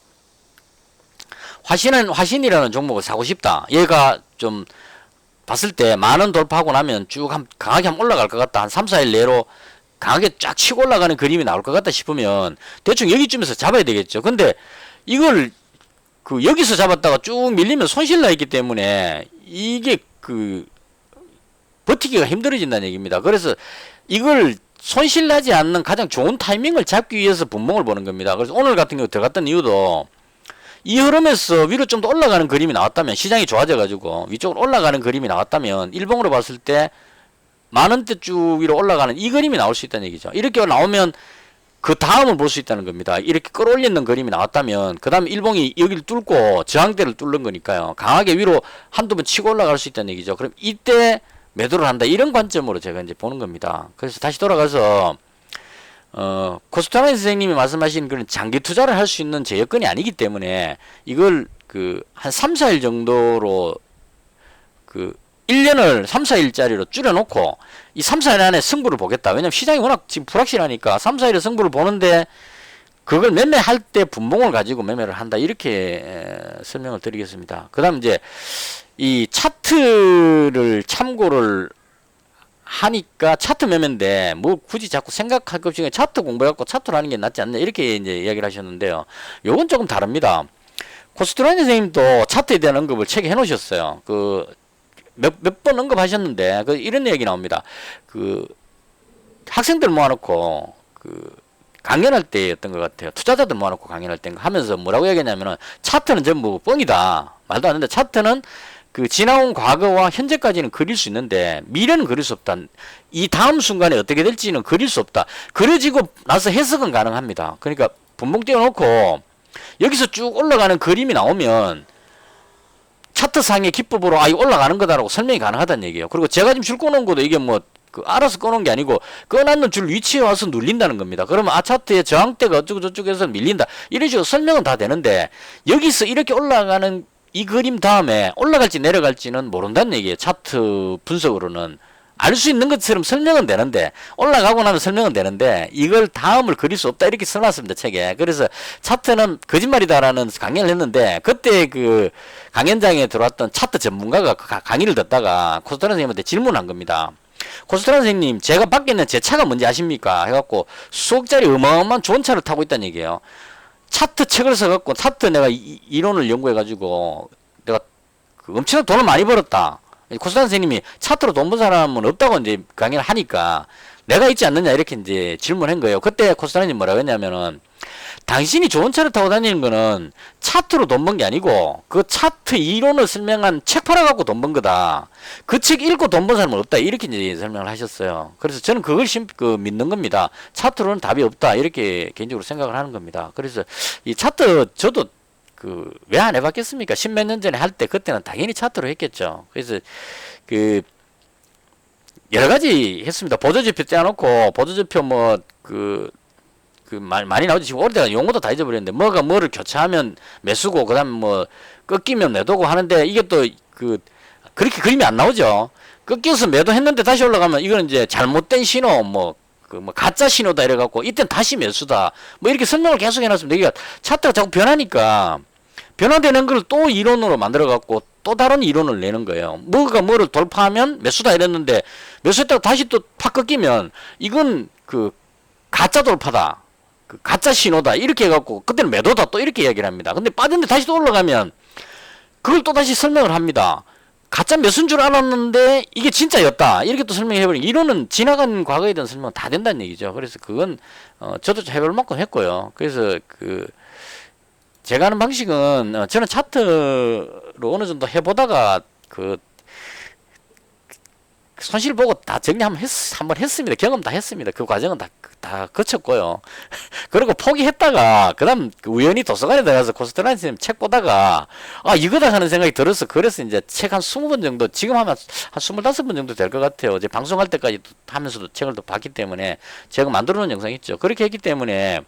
화신이라는 종목을 사고 싶다. 얘가 좀 봤을 때 10,000원 돌파하고 나면 쭉 강하게 한번 올라갈 것 같다. 한 3, 4일 내로 강하게 쫙 치고 올라가는 그림이 나올 것 같다 싶으면 대충 여기쯤에서 잡아야 되겠죠. 근데 이걸 그 여기서 잡았다가 쭉 밀리면 손실 나 있기 때문에 이게 그 버티기가 힘들어진다는 얘기입니다. 그래서 이걸 손실 나지 않는 가장 좋은 타이밍을 잡기 위해서 분봉을 보는 겁니다. 그래서 오늘 같은 경우 들어갔던 이유도 이 흐름에서 위로 좀 더 올라가는 그림이 나왔다면 시장이 좋아져 가지고 위쪽으로 올라가는 그림이 나왔다면 일봉으로 봤을 때 10,000원대 쭉 위로 올라가는 이 그림이 나올 수 있다는 얘기죠. 이렇게 나오면 그 다음을 볼 수 있다는 겁니다. 이렇게 끌어올리는 그림이 나왔다면 그 다음에 일봉이 여기를 뚫고 저항대를 뚫는 거니까요. 강하게 위로 한두 번 치고 올라갈 수 있다는 얘기죠. 그럼 이때 매도를 한다 이런 관점으로 제가 이제 보는 겁니다. 그래서 다시 돌아가서 코스트라니 선생님이 말씀하신 그런 장기 투자를 할 수 있는 제 여건이 아니기 때문에 이걸 그 한 3, 4일 정도로 그 1년을 3, 4일짜리로 줄여놓고 이 3, 4일 안에 승부를 보겠다. 왜냐면 시장이 워낙 지금 불확실하니까 3, 4일에 승부를 보는데 그걸 매매할 때 분봉을 가지고 매매를 한다. 이렇게 설명을 드리겠습니다. 그 다음 이제 이 차트를 참고를 하니까 차트 매매인데 뭐 굳이 자꾸 생각할 것 없이 차트 공부해갖고 차트를 하는 게 낫지 않나 이렇게 이제 이야기를 하셨는데요. 요건 조금 다릅니다. 코스트라인 선생님도 차트에 대한 언급을 책에 해놓으셨어요. 그 몇 번 언급하셨는데 그 이런 얘기 나옵니다. 그 학생들 모아놓고 그 강연할 때였던 것 같아요. 투자자들 모아놓고 강연할 때 하면서 뭐라고 얘기했냐면은 차트는 전부 뻥이다. 말도 안 되는데 차트는 그 지나온 과거와 현재까지는 그릴 수 있는데 미래는 그릴 수 없다. 이 다음 순간에 어떻게 될지는 그릴 수 없다. 그려지고 나서 해석은 가능합니다. 그러니까 분봉 띄워놓고 여기서 쭉 올라가는 그림이 나오면 차트상의 기법으로 이거 올라가는 거다라고 설명이 가능하다는 얘기예요. 그리고 제가 지금 줄 꺼놓은 것도 이게 뭐 알아서 꺼놓은 게 아니고 꺼놨는 줄 위치에 와서 눌린다는 겁니다. 그러면 차트의 저항대가 어쩌고 저쩌고 해서 밀린다. 이런 식으로 설명은 다 되는데 여기서 이렇게 올라가는 이 그림 다음에 올라갈지 내려갈지는 모른다는 얘기예요. 차트 분석으로는. 알 수 있는 것처럼 설명은 되는데 올라가고 나면 설명은 되는데 이걸 다음을 그릴 수 없다 이렇게 써놨습니다 책에. 그래서 차트는 거짓말이다라는 강연을 했는데 그때 그 강연장에 들어왔던 차트 전문가가 강의를 듣다가 코스트라 선생님한테 질문한 겁니다. 코스트라 선생님 제가 밖에 있는 제 차가 뭔지 아십니까? 해갖고 수억짜리 어마어마한 좋은 차를 타고 있다는 얘기예요. 차트 책을 써갖고 차트 내가 이론을 연구해가지고 내가 엄청난 돈을 많이 벌었다. 코스타 선생님이 차트로 돈 번 사람은 없다고 이제 강의를 하니까 내가 있지 않느냐 이렇게 이제 질문한 거예요. 그때 코스타 선생님 뭐라고 했냐면은 당신이 좋은 차를 타고 다니는 거는 차트로 돈 번 게 아니고 그 차트 이론을 설명한 책 팔아갖고 돈 번 거다. 그 책 읽고 돈 번 사람은 없다. 이렇게 이제 설명을 하셨어요. 그래서 저는 그걸 믿는 겁니다. 차트로는 답이 없다. 이렇게 개인적으로 생각을 하는 겁니다. 그래서 이 차트 저도 왜 안 해봤겠습니까? 십몇 년 전에 할 때 그때는 당연히 차트로 했겠죠. 그래서 여러 가지 했습니다. 보조지표 떼어놓고 보조지표 많이 나오죠. 지금 오래돼가 용어도 다 잊어버렸는데 뭐가 뭐를 교차하면 매수고 그다음 뭐 꺾이면 매도고 하는데 이게 또 그렇게 그림이 안 나오죠. 꺾여서 매도했는데 다시 올라가면 이거는 이제 잘못된 신호 가짜 신호다 이래갖고 이땐 다시 매수다 뭐 이렇게 설명을 계속 해놨습니다. 이게 차트가 자꾸 변하니까 변화되는 걸 또 이론으로 만들어갖고 또 다른 이론을 내는 거예요. 뭐가 뭐를 돌파하면 매수다 이랬는데 매수했다가 다시 또 팍 꺾이면 이건 가짜 돌파다. 가짜 신호다. 이렇게 해갖고 그때는 매도다 또 이렇게 이야기를 합니다. 근데 빠졌는데 다시 또 올라가면 그걸 또 다시 설명을 합니다. 가짜 매수인 줄 알았는데 이게 진짜였다. 이렇게 또 설명해버리니 이론은 지나간 과거에 대한 설명은 다 된다는 얘기죠. 그래서 그건 저도 해볼 만큼 했고요. 그래서 제가 하는 방식은 저는 차트로 어느 정도 해보다가 손실 보고 다 정리 한번 했습니다. 경험 다 했습니다. 그 과정은 다 거쳤고요. 그리고 포기했다가 그다음 우연히 도서관에 들어가서 코스트라인 선생님 책 보다가 이거다 하는 생각이 들어서 그래서 이제 책 한 20번 정도 지금 하면 한 25번 정도 될 것 같아요. 이제 방송할 때까지 하면서도 책을 또 봤기 때문에 제가 만들어 놓은 영상이 있죠. 그렇게 했기 때문에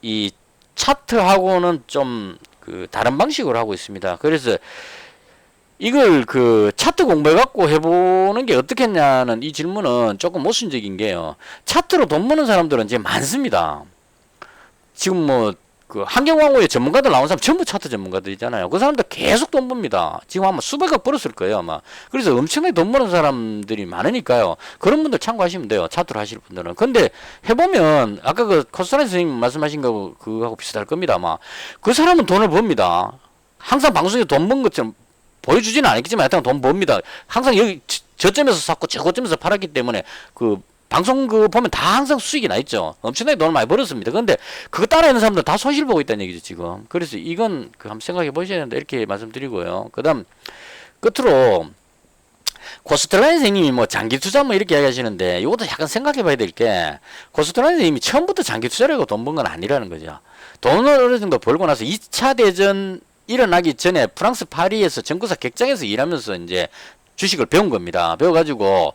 이 차트하고는 좀 다른 방식으로 하고 있습니다. 그래서 이걸 차트 공부해갖고 해보는 게 어떻겠냐는 이 질문은 조금 모순적인 게요. 차트로 돈 버는 사람들은 이제 많습니다. 지금 한경왕후의 전문가들 나온 사람 전부 차트 전문가들이잖아요. 그 사람들 계속 돈 법니다. 지금 아마 수백억 벌었을 거예요, 아마. 그래서 엄청나게 돈 버는 사람들이 많으니까요. 그런 분들 참고하시면 돼요. 차트로 하실 분들은. 근데 해보면, 아까 코스트라인 선생님 말씀하신 그거하고 비슷할 겁니다, 아마. 그 사람은 돈을 법니다. 항상 방송에 돈 번 것처럼 보여주지는 않았겠지만 하여튼 돈 법니다. 항상 여기 저점에서 샀고 저고점에서 팔았기 때문에 방송 보면 다 항상 수익이 나 있죠. 엄청나게 돈을 많이 벌었습니다. 근데 그거 따라하는 사람들 다 손실 보고 있다는 얘기죠, 지금. 그래서 이건 한번 생각해 보셔야 된다. 이렇게 말씀드리고요. 그 다음, 끝으로, 코스트라인 선생님이 장기 투자 이렇게 이야기하시는데, 이것도 약간 생각해 봐야 될 게, 코스트라인 선생님이 처음부터 장기 투자를 하고 돈 번 건 아니라는 거죠. 돈을 어느 정도 벌고 나서 2차 대전 일어나기 전에 프랑스 파리에서 정구사 객장에서 일하면서 이제 주식을 배운 겁니다. 배워가지고,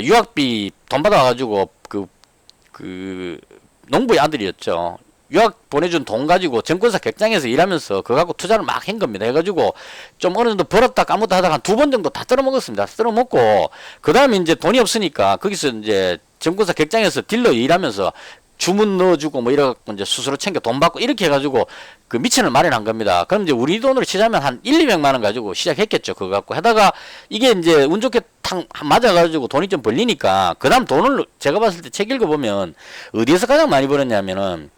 유학비 돈 받아가지고, 농부의 아들이었죠. 유학 보내준 돈 가지고 정권사 객장에서 일하면서 그거 갖고 투자를 막 한 겁니다. 해가지고 좀 어느 정도 벌었다 까먹다 하다가 한 2번 정도 다 뜯어먹었습니다. 뜯어먹고 그 다음에 이제 돈이 없으니까 거기서 이제 정권사 객장에서 딜러 일하면서 주문 넣어주고 뭐 이래갖고 이제 수수료 챙겨 돈 받고 이렇게 해가지고 그 미천을 마련한 겁니다. 그럼 이제 우리 돈으로 치자면 한 1, 200만 원 가지고 시작했겠죠. 그거 갖고 하다가 이게 이제 운 좋게 탕 맞아가지고 돈이 좀 벌리니까 그 다음 돈을 제가 봤을 때 책 읽어보면 어디에서 가장 많이 벌었냐면은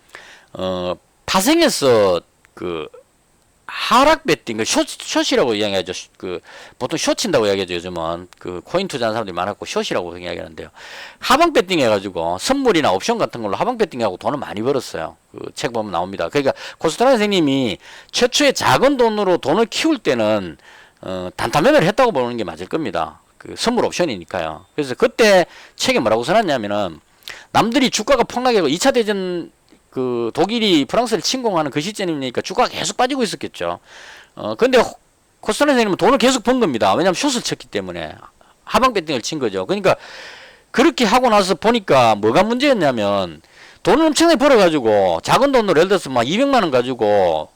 파생에서 그 하락 베팅, 그 숏이라고 이야기하죠. 그 보통 숏 친다고 이야기하죠. 요즘은 그 코인 투자하는 사람들이 많았고 숏이라고 이야기하는데요. 하방 베팅 해가지고 선물이나 옵션 같은 걸로 하방 베팅하고 돈을 많이 벌었어요. 그 책 보면 나옵니다. 그러니까 코스트라 선생님이 최초의 작은 돈으로 돈을 키울 때는 단타 매매를 했다고 보는 게 맞을 겁니다. 그 선물 옵션이니까요. 그래서 그때 책에 뭐라고 써놨냐면은 남들이 주가가 폭락하고 2차 대전 그 독일이 프랑스를 침공하는 그 시점이니까 주가가 계속 빠지고 있었겠죠. 근데 코스트라 선생님은 돈을 계속 번 겁니다. 왜냐하면 숏을 쳤기 때문에 하방 배팅을 친 거죠. 그러니까 그렇게 하고 나서 보니까 뭐가 문제였냐면 돈을 엄청나게 벌어가지고 작은 돈으로 예를 들어서 막 200만 원 가지고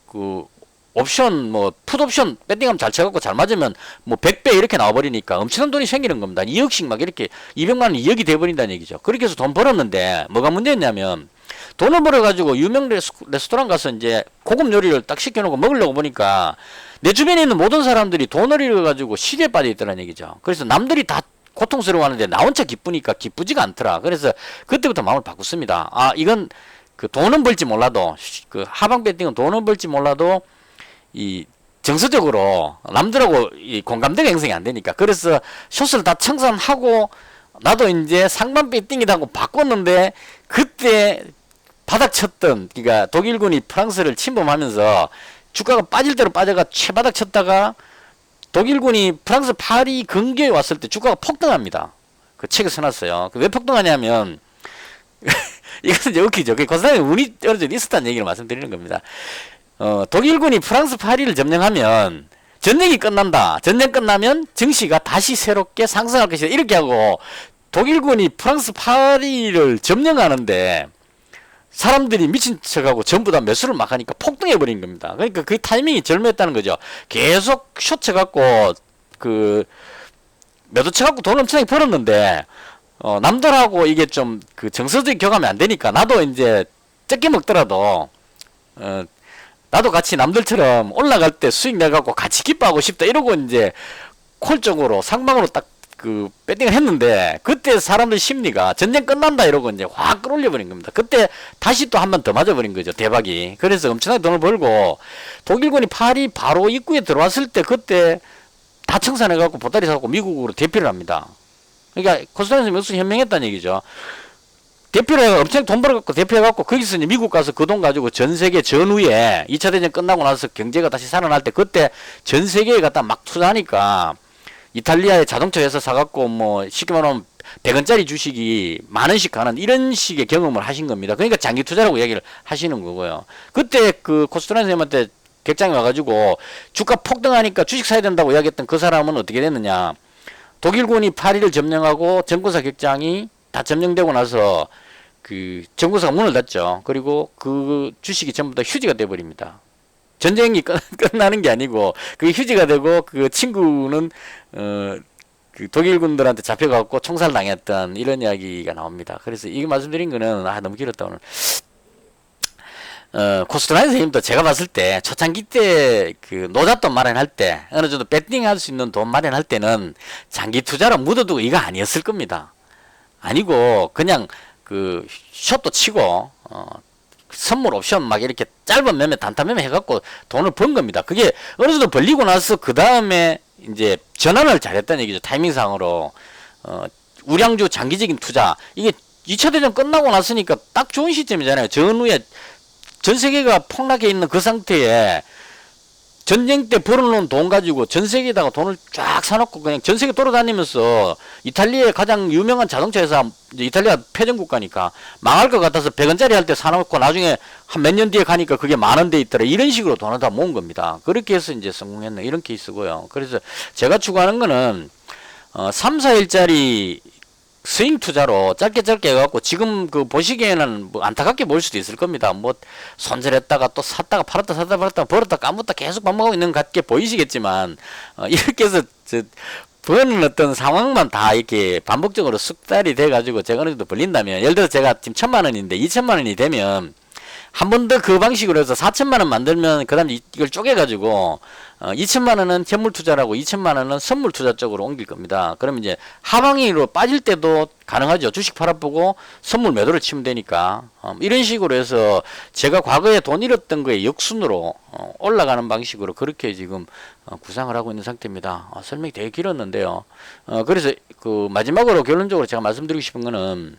그 옵션 뭐 풋옵션 배팅하면 잘 쳐갖고 잘 맞으면 뭐 100배 이렇게 나와버리니까 엄청난 돈이 생기는 겁니다. 2억씩 막 이렇게 200만 원이 2억이 돼버린다는 얘기죠. 그렇게 해서 돈 벌었는데 뭐가 문제였냐면 돈을 벌어가지고 유명 레스토랑 가서 이제 고급 요리를 딱 시켜놓고 먹으려고 보니까 내 주변에 있는 모든 사람들이 돈을 잃어가지고 시대에 빠져 있더라는 얘기죠. 그래서 남들이 다 고통스러워하는데 나 혼자 기쁘니까 기쁘지가 않더라. 그래서 그때부터 마음을 바꿨습니다. 아, 이건 그 돈은 벌지 몰라도 그 하방 배팅은 돈은 벌지 몰라도 이 정서적으로 남들하고 이 공감대가 형성이 안 되니까 그래서 숏을 다 청산하고 나도 이제 상반 배팅이라고 바꿨는데 그때 바닥 쳤던 그러니까 독일군이 프랑스를 침범하면서 주가가 빠질 대로 빠져가 최바닥 쳤다가 독일군이 프랑스 파리 근교에 왔을 때 주가가 폭등합니다. 그 책에 써놨어요. 왜 폭등하냐면 이것은 이제 웃기죠. 그 고스란히 운이 어느 정도 있었다는 얘기를 말씀드리는 겁니다. 독일군이 프랑스 파리를 점령하면 전쟁이 끝난다. 전쟁 끝나면 증시가 다시 새롭게 상승할 것이다. 이렇게 하고 독일군이 프랑스 파리를 점령하는데 사람들이 미친 척하고 전부 다 매수를 막 하니까 폭등해버린 겁니다. 그러니까 그 타이밍이 절묘했다는 거죠. 계속 숏 쳐갖고 그 매도 쳐갖고 돈 엄청나게 벌었는데 남들하고 이게 좀 그 정서적인 교감이 안 되니까 나도 이제 적게 먹더라도 나도 같이 남들처럼 올라갈 때 수익 내갖고 같이 기뻐하고 싶다 이러고 이제 콜 쪽으로 상방으로 딱 그 배팅을 했는데 그때 사람들 심리가 전쟁 끝난다 이러고 이제 확 끌어올려 버린 겁니다. 그때 다시 또 한 번 더 맞아버린 거죠. 대박이. 그래서 엄청나게 돈을 벌고 독일군이 파리 바로 입구에 들어왔을 때 그때 다 청산해갖고 보따리 사갖고 미국으로 대피를 합니다. 그러니까 코스닥에서 몇 수 현명했다는 얘기죠. 대표를 해서 엄청 돈 벌어갖고 대표해갖고 거기서 이제 미국 가서 그 돈 가지고 전 세계 전후에 2차 대전 끝나고 나서 경제가 다시 살아날 때 그때 전 세계에 갖다 막 투자하니까 이탈리아의 자동차 회사 사갖고 뭐 쉽게 말하면 100원짜리 주식이 만원씩 가는 이런 식의 경험을 하신 겁니다. 그러니까 장기 투자라고 얘기를 하시는 거고요. 그때 그 코스트라 선생님한테 객장에 와가지고 주가 폭등하니까 주식 사야 된다고 이야기했던 그 사람은 어떻게 됐느냐. 독일군이 파리를 점령하고 정권사 객장이 다 점령되고 나서 그 정권사가 문을 닫죠. 그리고 그 주식이 전부 다 휴지가 돼버립니다. 전쟁이 끝나는 게 아니고 그게 휴지가 되고 그 친구는 그 독일군들한테 잡혀갖고 총살당했던 이런 이야기가 나옵니다. 그래서 이거 말씀드린 거는 너무 길었다 오늘. 코스트라 선생님도 제가 봤을 때 초창기 때 그 노잣돈 마련할 때 어느 정도 배팅할 수 있는 돈 마련할 때는 장기 투자로 묻어두고 이거 아니었을 겁니다. 아니고 그냥 그 숏도 치고 선물 옵션 막 이렇게 짧은 매매 단타 매매 해갖고 돈을 번 겁니다. 그게 어느 정도 벌리고 나서 그 다음에 이제 전환을 잘했다는 얘기죠. 타이밍상으로 우량주 장기적인 투자 이게 2차 대전 끝나고 났으니까 딱 좋은 시점이잖아요. 전후에 전 세계가 폭락해 있는 그 상태에 전쟁 때 벌어놓은 돈 가지고 전 세계에다가 돈을 쫙 사놓고 그냥 전 세계 돌아다니면서 이탈리아의 가장 유명한 자동차 회사, 이탈리아 패전국가니까 망할 것 같아서 100원짜리 할 때 사놓고 나중에 한 몇 년 뒤에 가니까 그게 만원 돼 있더라. 이런 식으로 돈을 다 모은 겁니다. 그렇게 해서 이제 성공했네. 이런 케이스고요. 그래서 제가 추구하는 거는 3, 4일짜리 스윙 투자로 짧게 해갖고 지금 그 보시기에는 뭐 안타깝게 보일 수도 있을 겁니다. 뭐 손절했다가 또 샀다가 팔았다 벌었다 까묻다 계속 반복하고 있는 것 같게 보이시겠지만 이렇게 해서 버는 어떤 상황만 다 이렇게 반복적으로 숙달이 돼가지고 제가 어느 정도 벌린다면, 예를 들어 제가 지금 1,000만 원인데 2,000만 원이 되면 한 번 더 그 방식으로 해서 4,000만 원 만들면 그 다음에 이걸 쪼개가지고 2,000만 원은 현물 투자라고 2,000만 원은 선물 투자 쪽으로 옮길 겁니다. 그러면 이제 하방으로 빠질 때도 가능하죠. 주식 팔아보고 선물 매도를 치면 되니까. 이런 식으로 해서 제가 과거에 돈 잃었던 거에 역순으로 올라가는 방식으로 그렇게 지금 구상을 하고 있는 상태입니다. 설명이 되게 길었는데요. 그래서 그 마지막으로 결론적으로 제가 말씀드리고 싶은 거는,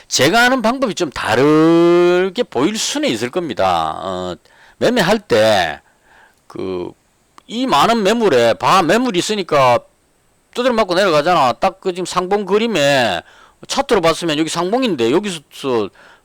제가 하는 방법이 좀 다르게 보일 수는 있을 겁니다. 매매할 때, 이 많은 매물에, 매물이 있으니까 두드려 맞고 내려가잖아. 딱 그 지금 상봉 그림에 차트로 봤으면 여기 상봉인데 여기서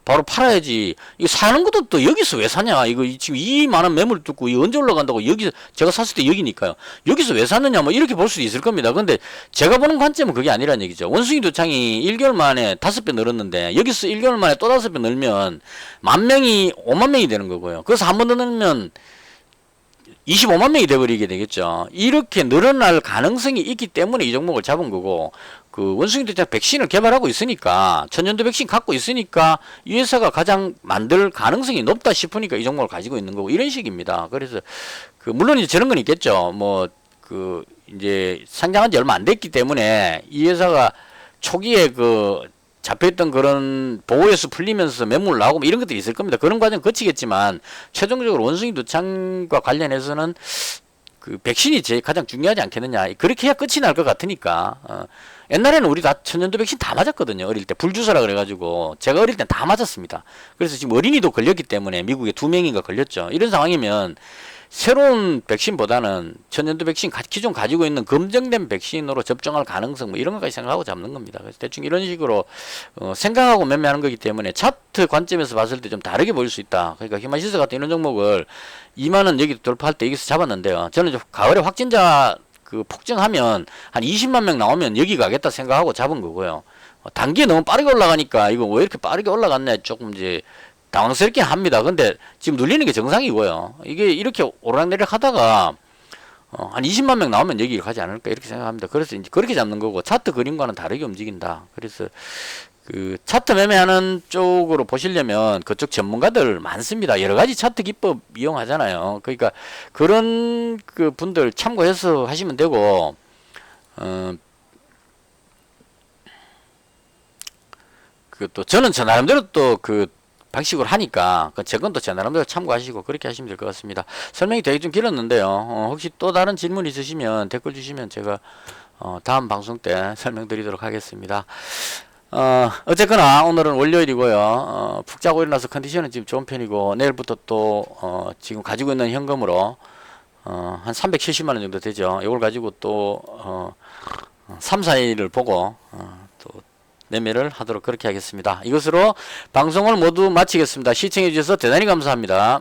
바로 팔아야지. 이거 사는 것도 또 여기서 왜 사냐. 이거 지금 이 많은 매물 뚫고 이거 언제 올라간다고, 여기서 제가 샀을 때 여기니까요. 여기서 왜 샀느냐 뭐 이렇게 볼 수도 있을 겁니다. 근데 제가 보는 관점은 그게 아니라는 얘기죠. 원숭이 도창이 1개월 만에 5배 늘었는데 여기서 1개월 만에 또 5배 늘면 10,000명이 50,000명이 되는 거고요. 그래서 한 번 더 늘면 25만 명이 돼버리게 되겠죠. 이렇게 늘어날 가능성이 있기 때문에 이 종목을 잡은 거고, 그 원숭이 도창 백신을 개발하고 있으니까, 천연두 백신 갖고 있으니까 이 회사가 가장 만들 가능성이 높다 싶으니까 이 종목을 가지고 있는 거고, 이런 식입니다. 그래서 물론 이제 저런 건 있겠죠. 뭐 이제 상장한 지 얼마 안 됐기 때문에 이 회사가 초기에 잡혀있던 그런 보호에서 풀리면서 매물 나오고 뭐 이런 것들이 있을 겁니다. 그런 과정 거치겠지만, 최종적으로 원숭이 도창과 관련해서는 그 백신이 제일 가장 중요하지 않겠느냐. 그렇게 해야 끝이 날 것 같으니까. 옛날에는 우리 다 천연두 백신 다 맞았거든요. 어릴 때 불주사라 그래가지고 제가 어릴 땐 다 맞았습니다. 그래서 지금 어린이도 걸렸기 때문에 미국에 2명인가 걸렸죠. 이런 상황이면 새로운 백신보다는 천연두 백신 기존 가지고 있는 검증된 백신으로 접종할 가능성 뭐 이런 것까지 생각하고 잡는 겁니다. 그래서 대충 이런 식으로 생각하고 매매하는 거기 때문에 차트 관점에서 봤을 때 좀 다르게 보일 수 있다. 그러니까 히마시스 같은 이런 종목을 2만원 여기 돌파할 때 여기서 잡았는데요. 저는 좀 가을에 확진자 폭증하면 한 20만 명 나오면 여기 가겠다 생각하고 잡은 거고요. 단기에 너무 빠르게 올라가니까 이거 왜 이렇게 빠르게 올라갔네 조금 이제 당황스럽긴 합니다. 근데 지금 눌리는 게 정상이고요. 이게 이렇게 오르락내리락 하다가 한 20만 명 나오면 여기를 가지 않을까 이렇게 생각합니다. 그래서 이제 그렇게 잡는 거고, 차트 그림과는 다르게 움직인다. 그래서 차트 매매하는 쪽으로 보시려면 그쪽 전문가들 많습니다. 여러 가지 차트 기법 이용하잖아요. 그러니까 그런 분들 참고해서 하시면 되고, 또 저는 저 나름대로 또 방식으로 하니까 제 건 또 제 나름대로 참고하시고 그렇게 하시면 될 것 같습니다. 설명이 되게 좀 길었는데요. 혹시 또 다른 질문 있으시면 댓글 주시면 제가 다음 방송 때 설명드리도록 하겠습니다. 어쨌거나 오늘은 월요일이고요. 푹 자고 일어나서 컨디션은 지금 좋은 편이고, 내일부터 또 지금 가지고 있는 현금으로 한 370만원 정도 되죠. 이걸 가지고 또 3, 4일을 보고 또 매매를 하도록 그렇게 하겠습니다. 이것으로 방송을 모두 마치겠습니다. 시청해 주셔서 대단히 감사합니다.